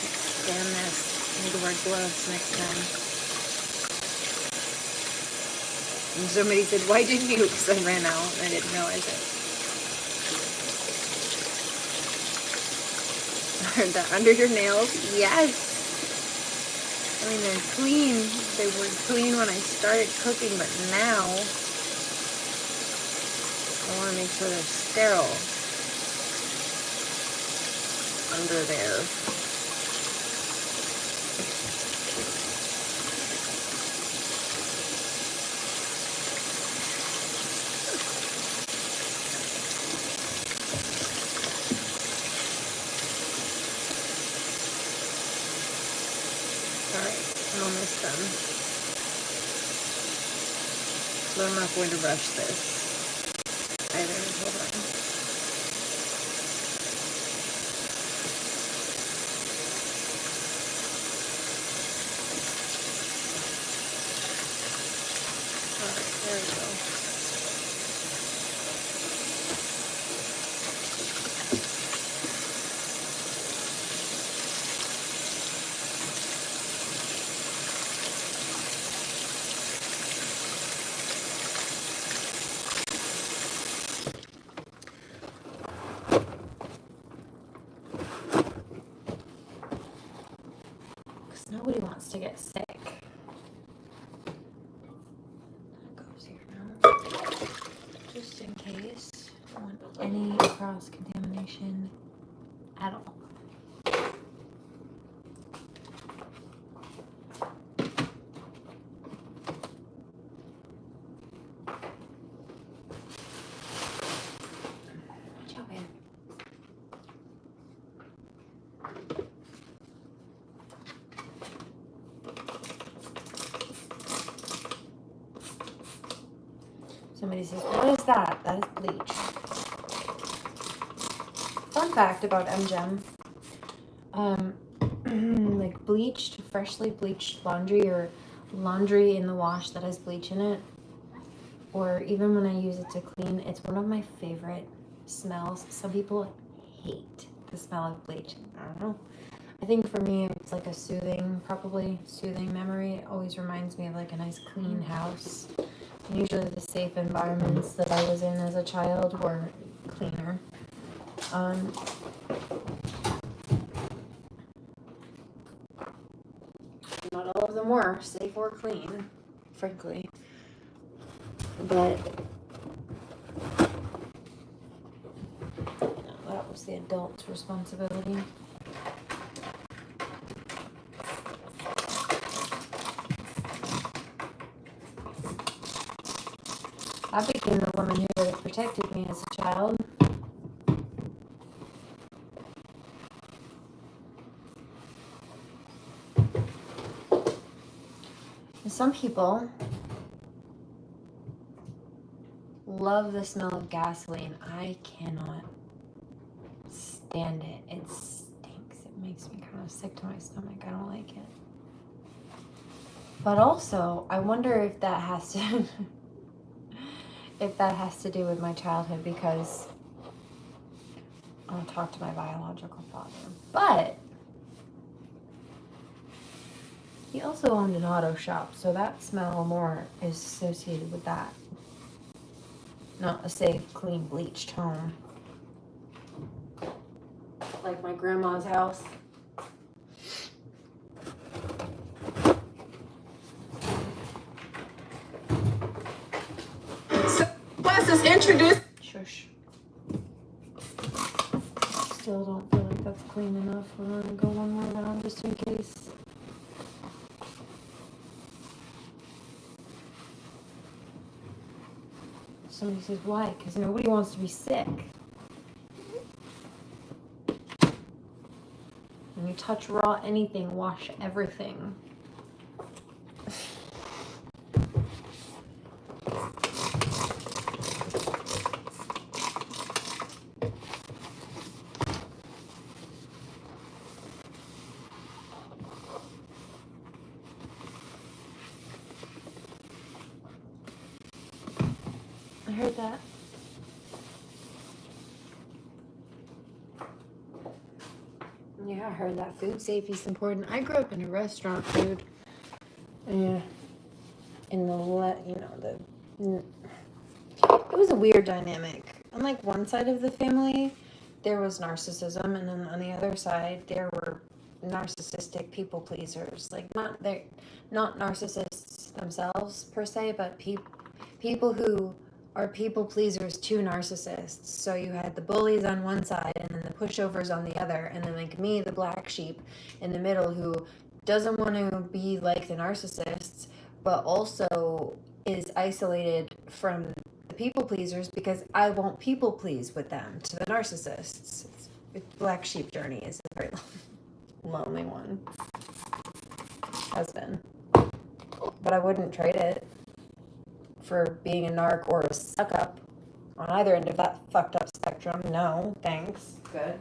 Extend this. I need to wear gloves next time. And somebody said, why didn't you? Because I ran out and I didn't realize it. Are the under your nails? Yes. I mean, they're clean. They were clean when I started cooking, but now I want to make sure they're sterile under there. I'm almost done. So I'm not going to rush this either. Hold on. Alright, there we go. Nobody wants to get sick. That goes here now. Just in case. I don't want any cross contamination at all. Watch out, man. Somebody says, what is that? That is bleach. Fun fact about MGem. Like bleached, freshly bleached laundry or laundry in the wash that has bleach in it, or even when I use it to clean, it's one of my favorite smells. Some people hate the smell of bleach. I don't know. I think for me, it's like a soothing, probably soothing memory. It always reminds me of like a nice clean house. Usually the safe environments that I was in as a child were cleaner. Not all of them were safe or clean, frankly. But the adult's responsibility. I became the woman who would have protected me as a child. And some people love the smell of gasoline. I cannot stand it. It stinks. It makes me kind of sick to my stomach. I don't like it. But also, I wonder if that has to do with my childhood, because I don't talk to my biological father. But he also owned an auto shop, so that smell more is associated with that. Not a safe, clean, bleached home. Like my grandma's house. So, let's just introduce. Shush. Still don't feel like that's clean enough. We're gonna go one more round just in case. Somebody says, why? Because nobody wants to be sick. When you touch raw anything, wash everything. I heard that. Yeah, I heard that food safety is important. I grew up in a restaurant food. Yeah. In the, it was a weird dynamic. On like one side of the family, there was narcissism, and then on the other side, there were narcissistic people pleasers. Like they're not narcissists themselves per se, but people who are people pleasers to narcissists. So you had the bullies on one side and then the pushovers on the other, and then like me, the black sheep in the middle, who doesn't want to be like the narcissists, but also is isolated from the people pleasers because I won't people please with them to the narcissists. Black sheep journey is a very lonely one. Has been. But I wouldn't trade it for being a narc or a suck up on either end of that fucked up spectrum. No, thanks. Good.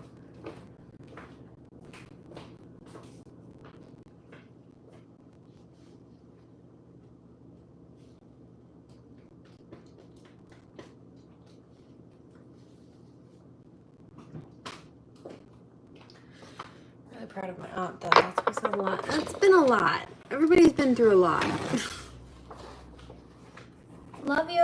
Really proud of my aunt though. That's been a lot. That's been a lot. Everybody's been through a lot. Love you.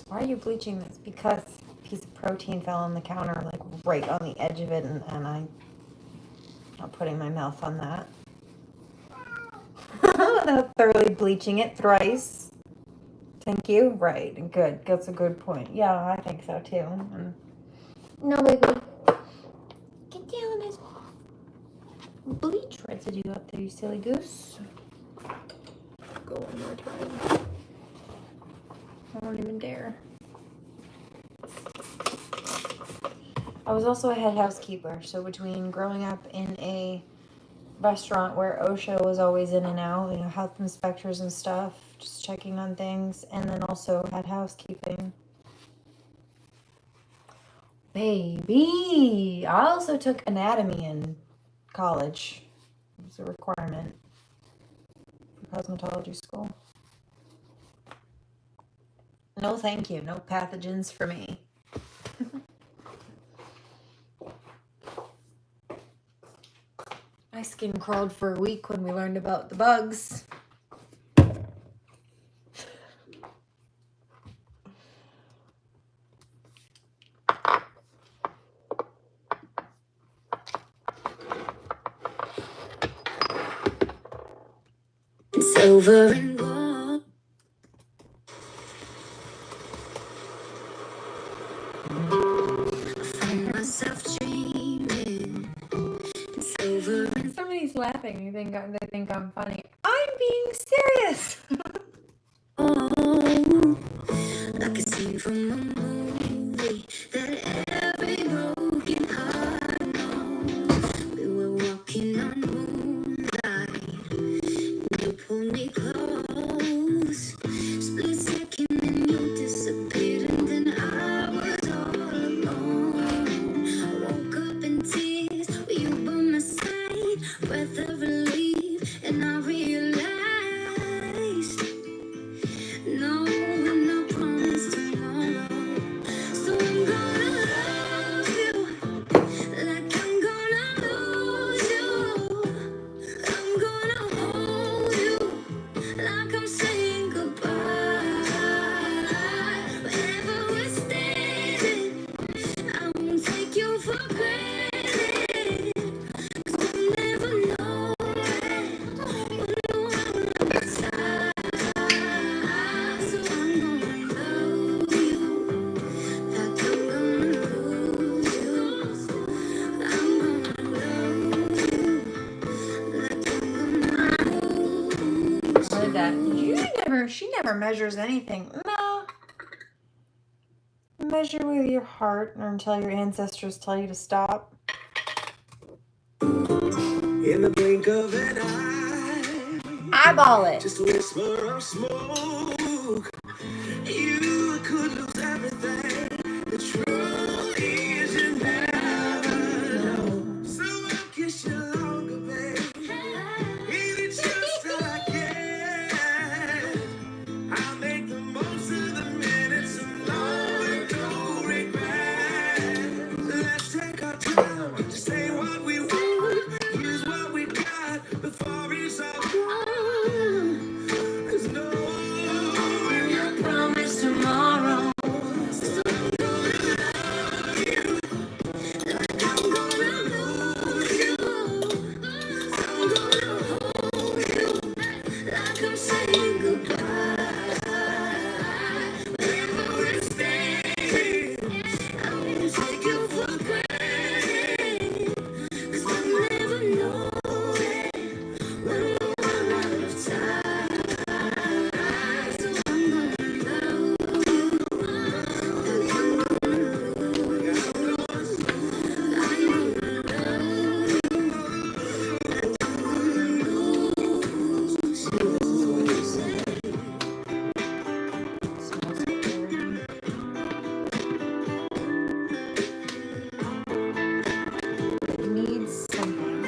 Why are you bleaching this? Because a piece of protein fell on the counter, like right on the edge of it, and I'm not putting my mouth on that. Without thoroughly bleaching it thrice. Thank you. Right. Good. That's a good point. Yeah, I think so too. No, baby. Get down. There's bleach residue up there, you silly goose. Go one more time. I don't even dare. I was also a head housekeeper, so between growing up in a restaurant where OSHA was always in and out, health inspectors and stuff, just checking on things, and then also head housekeeping. Baby! I also took anatomy in college. It was a requirement for cosmetology school. No thank you. No pathogens for me. My skin crawled for a week when we learned about the bugs. Silver and gold. find myself dreaming. It's over. Somebody's laughing. They think I'm funny. I'm being serious. Oh, like a scene from a movie that every broken heart knows. We were walking on moonlight. You pulled me close. Split second and you disappeared, and then I was all alone. I woke up in tears with you by my side, breath of relief, and I realized no, we're not promised tomorrow. So I'm gonna love you like I'm gonna lose you. I'm gonna hold you like I'm saying goodbye. Wherever we're standing, I won't take you for granted. 'Cause we'll never know it. We'll know how much time. So I'm gonna love you like I'm gonna lose you. I'm gonna love you like I'm gonna lose Heard that. you. She never measures anything. No. Measure with your heart or until your ancestors tell you to stop. In the blink of an eye, Eyeball it. just a whisper of smoke. You could lose everything. The truth is you never know. So I'll kiss you longer, babe. Ain't it just that I can? I'll make the most of the minutes alone with no regret. Let's take our time, say what we want, use what we got before it's all gone. 'Cause no, we're not promised tomorrow. So I'm gonna love you like I'm gonna lose you. I'm gonna hold you like I'm saying goodbye. Wherever we're standing, I won't take you for granted. 'Cause we'll never know it. We'll know a lot of time. So I'm gonna love you like I'm gonna lose you. I'm gonna love you like I'm gonna lose you. Needs something.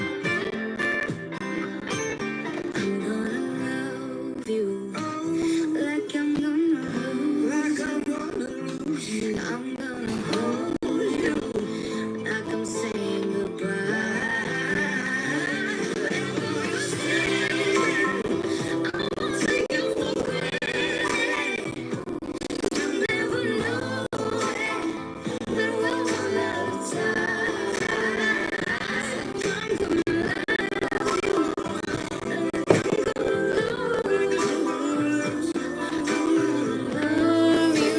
I'm gonna love you like I'm gonna lose you. I'm gonna hold you like I'm saying goodbye. Wherever you're standing, I won't take you for granted. You'll never know it, but we'll run out of time. I'm gonna love you.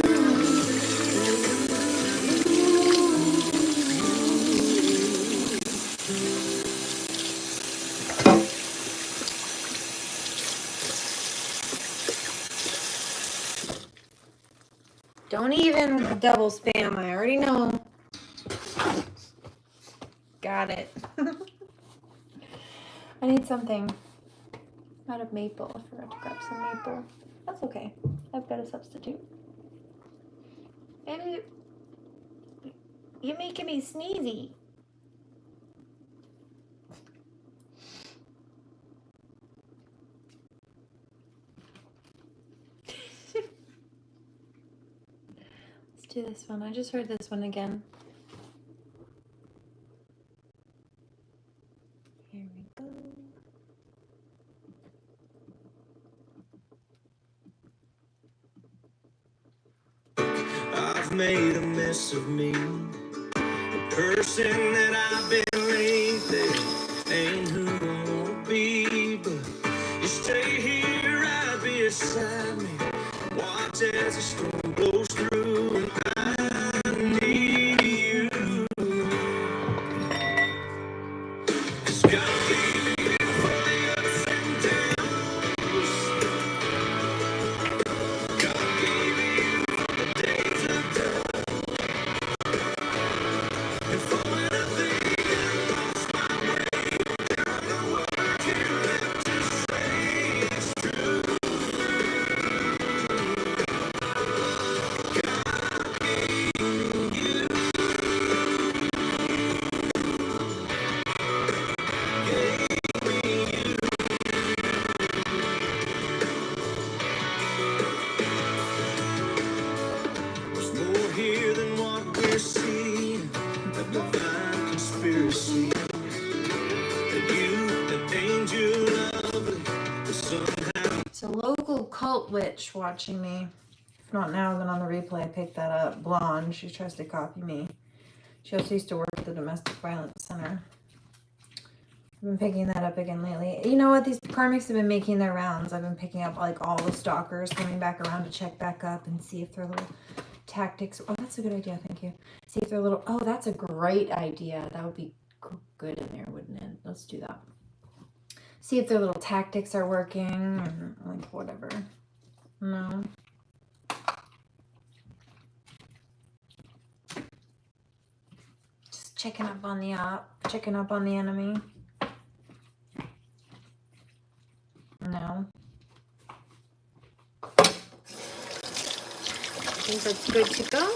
Don't even double spam. I already know. Got it. I need something out of maple. I forgot to grab some maple. That's okay. I've got a substitute. And you're making me sneezy. Let's do this one. I just heard this one again. Here we go. I've made a mess of me. The person that I've been lately ain't who I wanna be, but you stay here right beside me. Watch as the storm blows through, and I need adult witch watching me. If not now, then on the replay I picked that up. Blonde. She tries to copy me. She also used to work at the Domestic Violence Center. I've been picking that up again lately. You know what? These karmics have been making their rounds. I've been picking up like all the stalkers coming back around to check back up and see if their little tactics. Oh, that's a good idea. Thank you. See if they're little. Oh, that's a great idea. That would be good in there, wouldn't it? Let's do that. See if their little tactics are working or like whatever. No. Just checking up on the enemy. No. I think that's good to go now.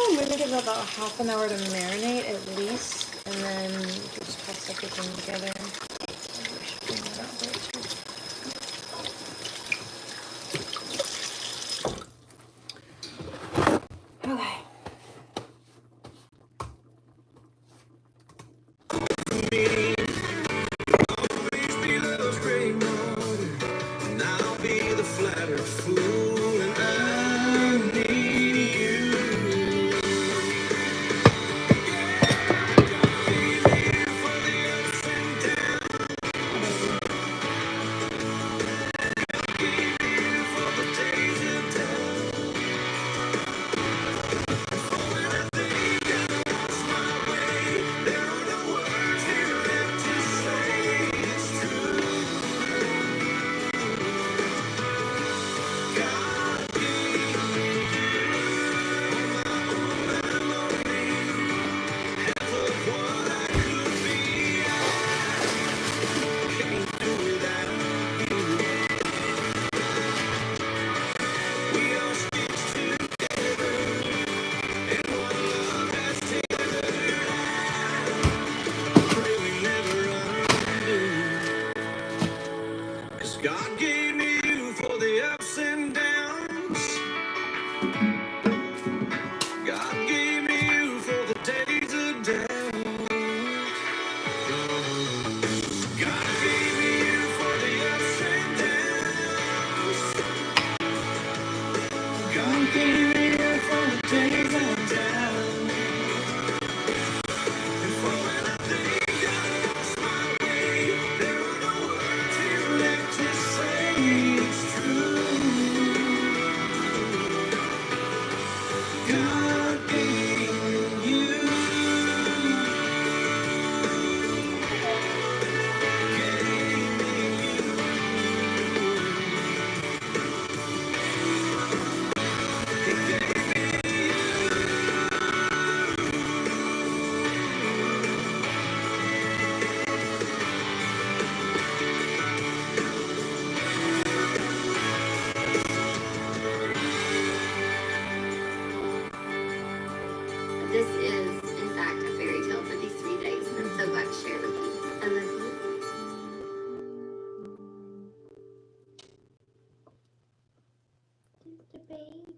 I'm going to give it about half an hour to marinate at least, and then just press everything together. This is, in fact, a fairy tale for these 3 days, and I'm so glad to share it with you. I love you. Just a baby.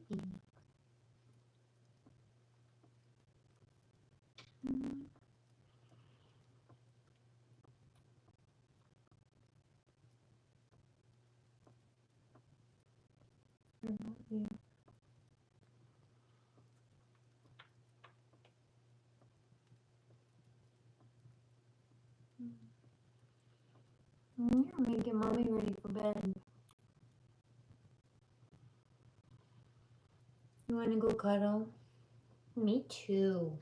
You're making mommy ready for bed. You want to go cuddle? Me too.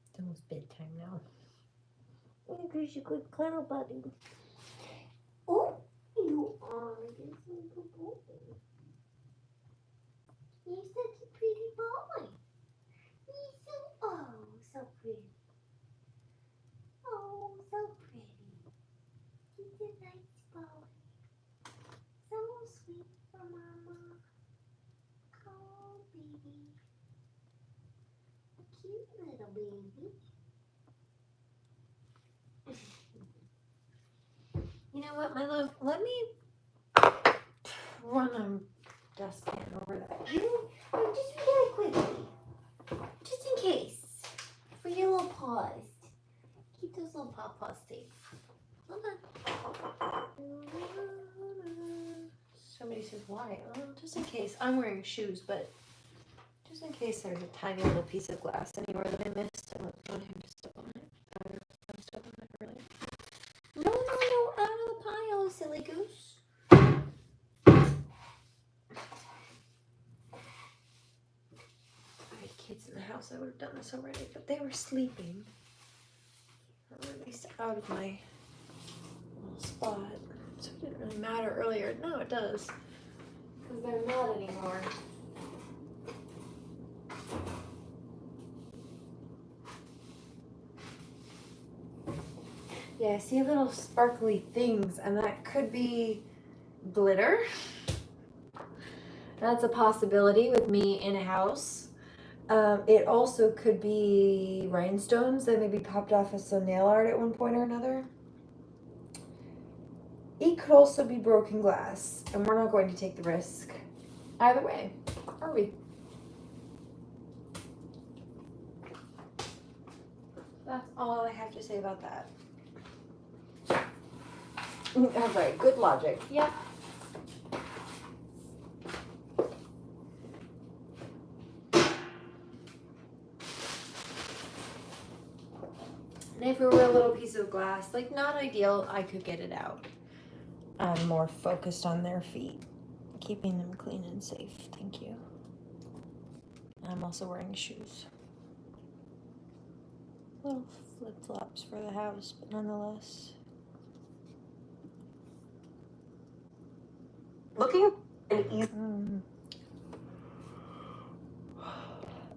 It's almost bedtime now. Here's your good cuddle buddy. Oh, you are just a good boy. You're such a pretty boy. You're so pretty. Oh, so pretty. He's a nice boy. So sweet for mama. Oh, baby. A cute little baby. You know what, my love? Let me run a dustpan over that. Just really quickly. Just in case. For your little paws. Keep those little paws safe. Hold on. why. Just in case. I'm wearing shoes, but just in case there's a tiny little piece of glass anywhere that I missed, I don't want him to step on it. I'm stepping on it really. No, out of the pile, silly goose. If I had kids in the house, I would have done this already, but they were sleeping. Or at least out of my little spot. So it didn't really matter earlier. No, it does. Because they're not anymore. Yeah, I see little sparkly things, and that could be glitter. That's a possibility with me in a house. It also could be rhinestones that maybe popped off of some nail art at one point or another. It could also be broken glass, and we're not going to take the risk either way, are we? That's all I have to say about that. All right, good logic. Yep. And if it were a little piece of glass, like not ideal, I could get it out. I'm more focused on their feet, keeping them clean and safe. Thank you. I'm also wearing shoes. Little flip-flops for the house, but nonetheless. Looking an easy.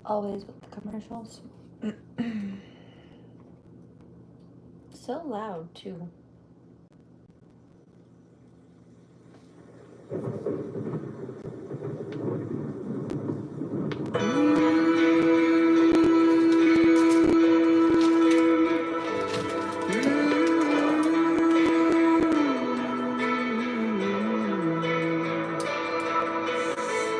Always with the commercials. So loud, too.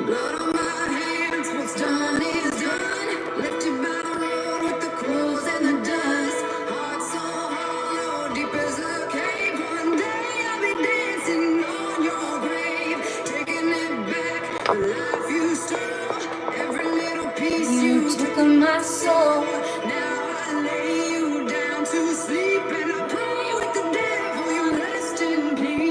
Blood on my hands, what's done is done. Lifted by the road with the crows and the dust. Heart so hollow, deep as a cave. One day I'll be dancing on your grave, taking it back. The life you stole, every little piece you took of my soul. Now I lay you down to sleep, and I pray with the devil you rest in peace.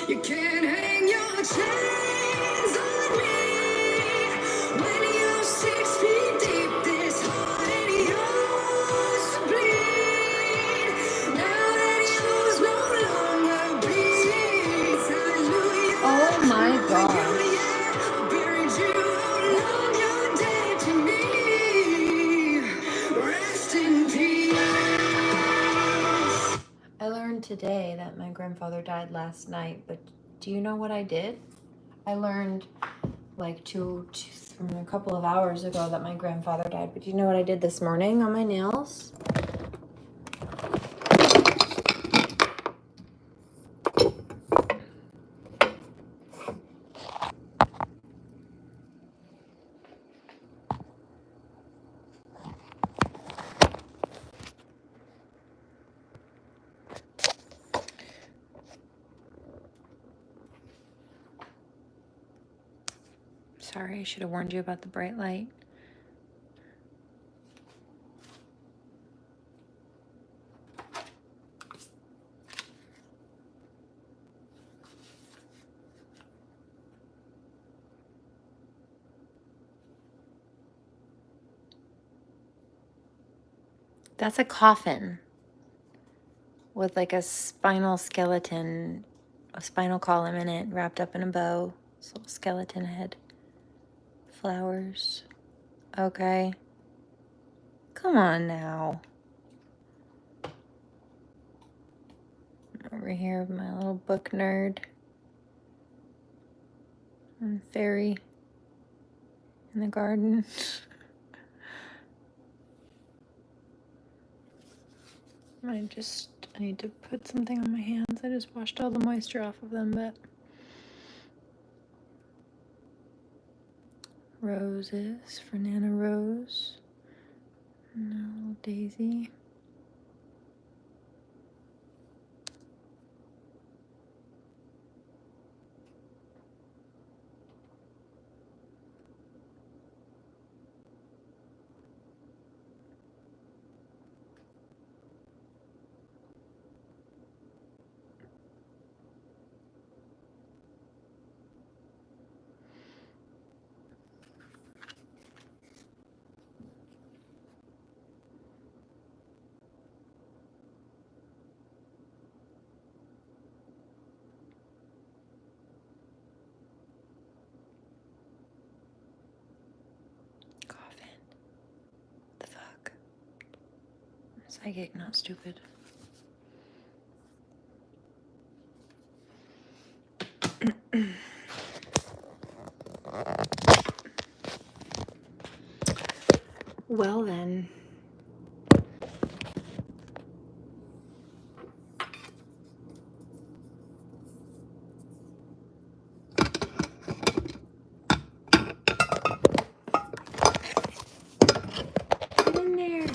You can't hang your chains on me when you're 6 feet deep. This heart ain't yours to bleed. Now that yours no longer beats. Hallelujah. Oh my gosh. I buried you, oh Lord, you're dead to me. Rest in peace. I learned today that my grandfather died last night, but do you know what I did? I learned like from a couple of hours ago that my grandfather died, but do you know what I did this morning on my nails? Sorry, I should have warned you about the bright light. That's a coffin with like a spinal skeleton, a spinal column in it, wrapped up in a bow. This little skeleton head. Flowers. Okay. Come on now. Over here, my little book nerd. And fairy in the garden. I need to put something on my hands. I just washed all the moisture off of them, but roses for Nana Rose. And a little daisy. Psychic, not stupid. Well then. Get in there.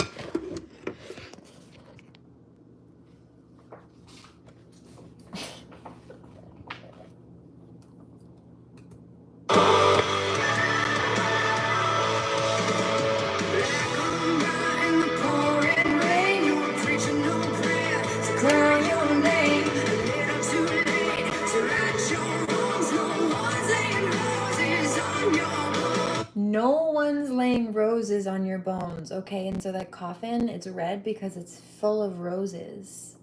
No one's laying roses on your bones. Okay, and so that coffin, it's red because it's full of roses.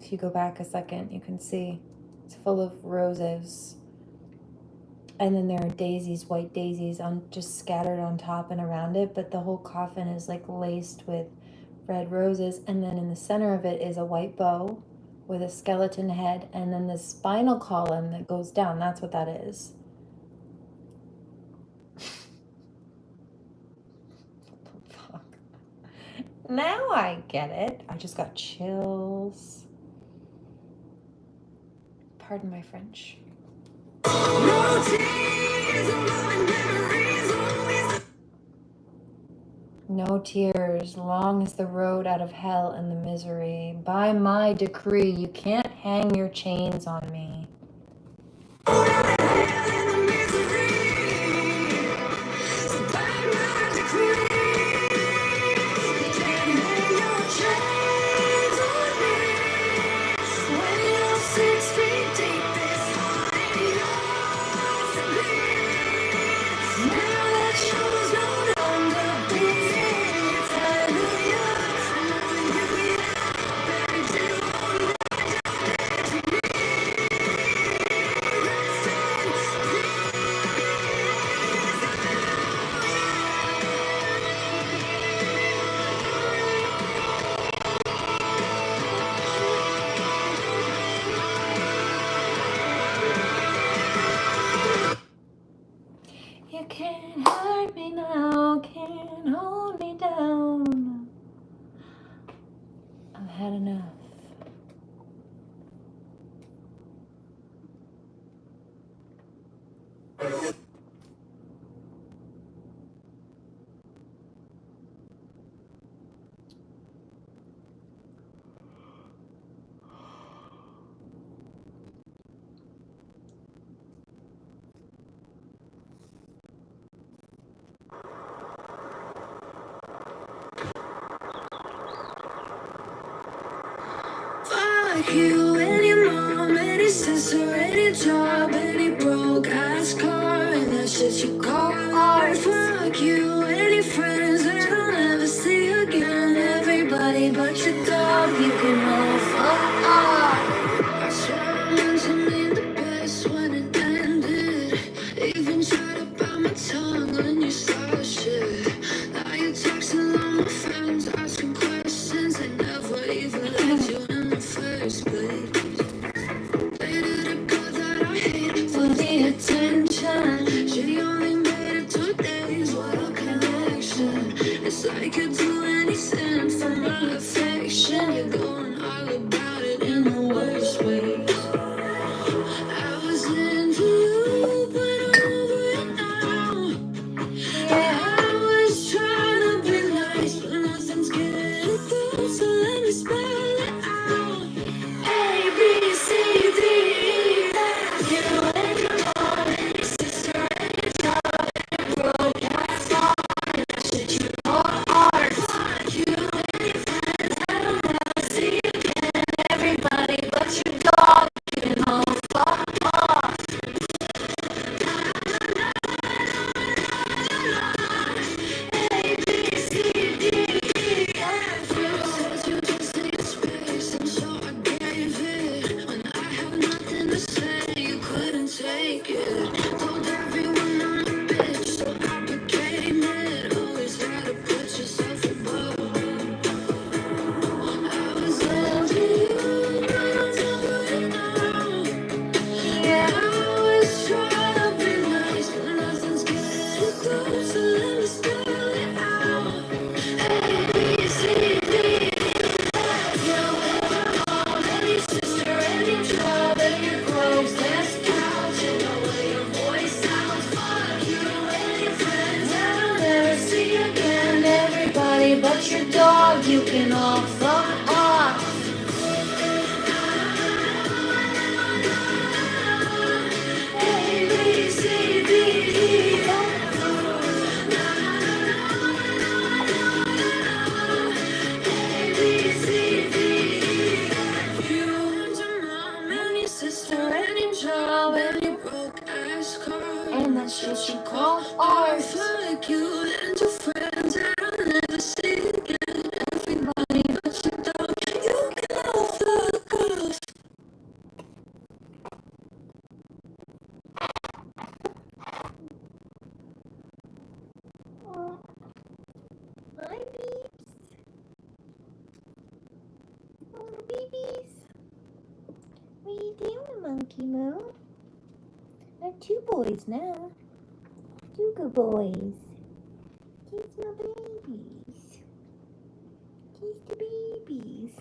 If you go back a second, you can see it's full of roses. And then there are daisies, white daisies, just scattered on top and around it, but the whole coffin is like laced with red roses. And then in the center of it is a white bow with a skeleton head, and then the spinal column that goes down. That's what that is. What the fuck? Now I get it. I just got chills. Pardon my French. No tears, long as the road out of hell and the misery. By my decree, you can't hang your chains on me. You can't hurt me now, can't hold me down. I've had enough. You, any mom, any sister, any job, any broke ass car, and that shit you call art. Fuck you, any friends that I'll never see again. Everybody but your dog, you can all fuck off. I swear I meant to mean the best when it ended. Even tried to bite my tongue when you started shit. Now you're texting all my friends, asking questions. They never even liked you in the first place. Dated a girl that I hate for the attention. She only made it 2 days, what a connection. It's like you'd do anything for my affection. You're going all about it in the worst ways. I was into you, but I'm over it now. Yeah, I was but your dog, you can all fuck off. A, B, C, D, E, F. A, B, C, D, E, F. You and your mom and your sister and your job and your broke ass car. And that shit you call art. Fuck you and your friends that I'll never see again. Everybody but your dog, you can all fuck off. Oh, hi beeps. Oh, babies. What are you doing, Monkey Moo? I have 2 boys now. 2 good boys. Kiss my babies. Kiss the babies.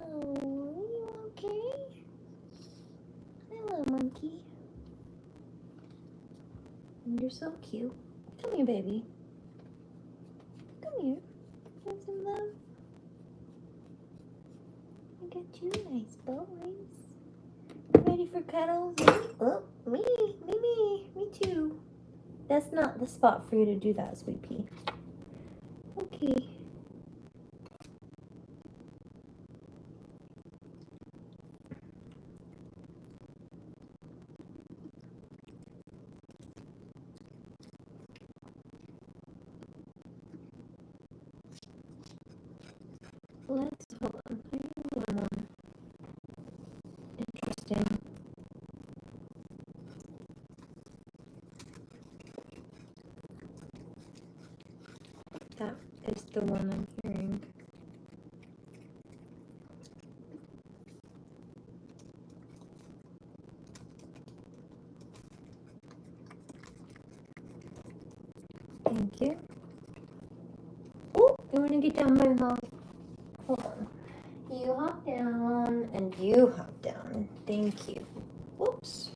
Oh, are you okay? Hello, monkey. You're so cute. Come here, baby. Come here. Want some love? I got 2 nice boys. Ready for cuddles? Oh, me too. That's not the spot for you to do that, sweet pea. Okay. Let's hold on. I need a little more interesting. That is the one I'm hearing. Thank you. Oh, you want to get down by yourself? Hold on. You hop down and you hop down. Thank you. Whoops.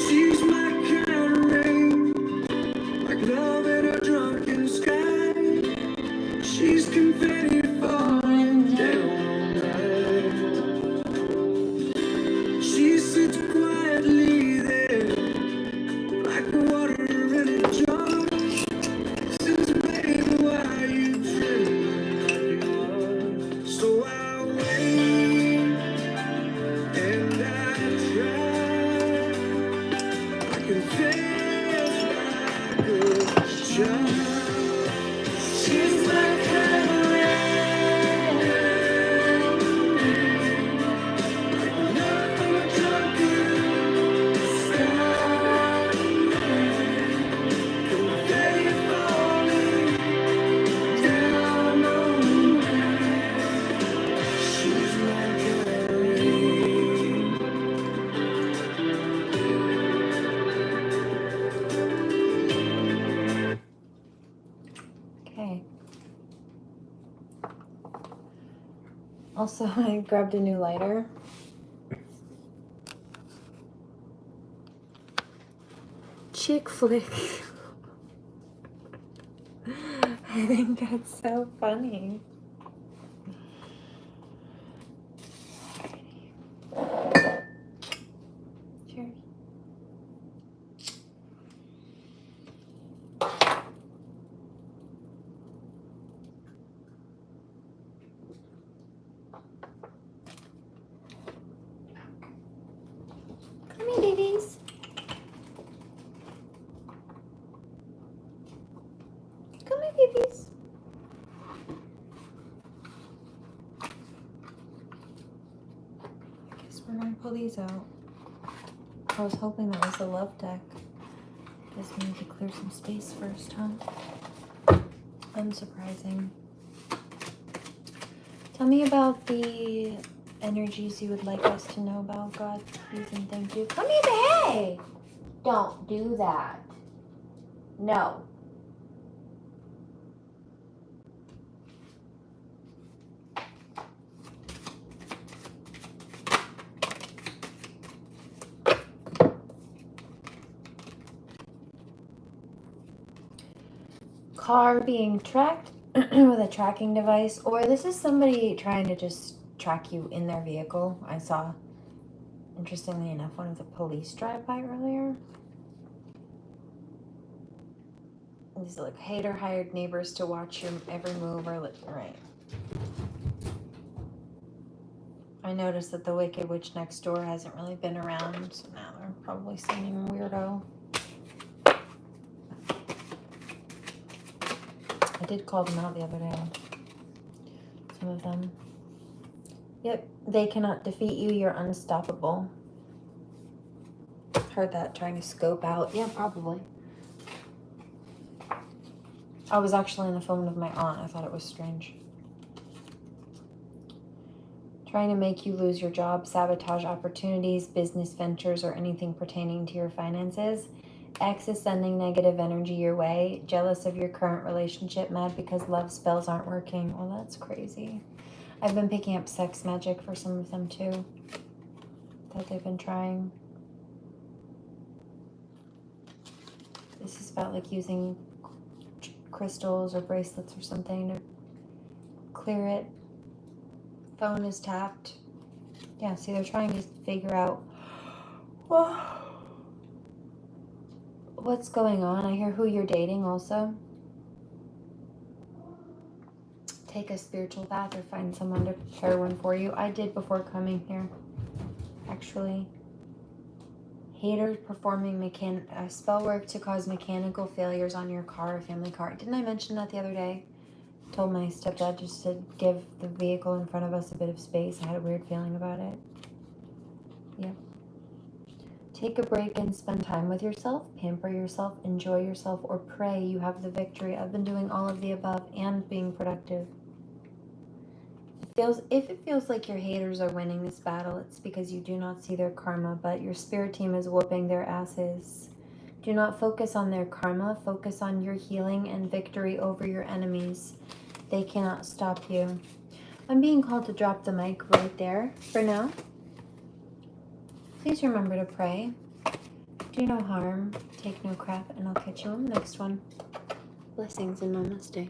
She's my kind of rain, like love in a drunken sky. She's confetti falling down on night. She sits quietly there, like water in a jar. Since baby, why you trembling like you are? So I wait and I try. I confess like a child. She's my kind of rain, like love from a drunken sky. Confetti falling down on me. She's my kind of rain. Okay. Also, I grabbed a new lighter. Chick flick. I think that's so funny. Cheers. Come here, babies. Come here, babies. I guess we're gonna pull these out. I was hoping that was the love deck. Guess we need to clear some space first, huh? Unsurprising. Tell me about the energies you would like us to know about, God. Please and thank you. Come here, hey! Don't do that. No. Car being tracked with a tracking device, or this is somebody trying to just track you in their vehicle. I saw, interestingly enough, one of the police drive by earlier. These are like hater hired neighbors to watch your every move or right. I noticed that the Wicked Witch next door hasn't really been around, so now they're probably sending a weirdo. I did call them out the other day. Some of them. Yep, they cannot defeat you. You're unstoppable. Heard that trying to scope out. Yeah, probably. I was actually on the phone with my aunt. I thought it was strange. Trying to make you lose your job, sabotage opportunities, business ventures, or anything pertaining to your finances. X is sending negative energy your way. Jealous of your current relationship, mad because love spells aren't working. Well, that's crazy. I've been picking up sex magic for some of them too, that they've been trying. This is about like using crystals or bracelets or something to clear it. Phone is tapped. Yeah, see, they're trying to figure out what's going on. I hear who you're dating also. Take a spiritual bath or find someone to prepare one for you. I did before coming here, actually. Haters performing spell work to cause mechanical failures on your car or family car. Didn't I mention that the other day? Told my stepdad just to give the vehicle in front of us a bit of space. I had a weird feeling about it. Yep. Take a break and spend time with yourself. Pamper yourself. Enjoy yourself. Or pray you have the victory. I've been doing all of the above and being productive. If it feels like your haters are winning this battle, it's because you do not see their karma, but your spirit team is whooping their asses. Do not focus on their karma. Focus on your healing and victory over your enemies. They cannot stop you. I'm being called to drop the mic right there for now. Please remember to pray. Do no harm. Take no crap. And I'll catch you on the next one. Blessings and namaste.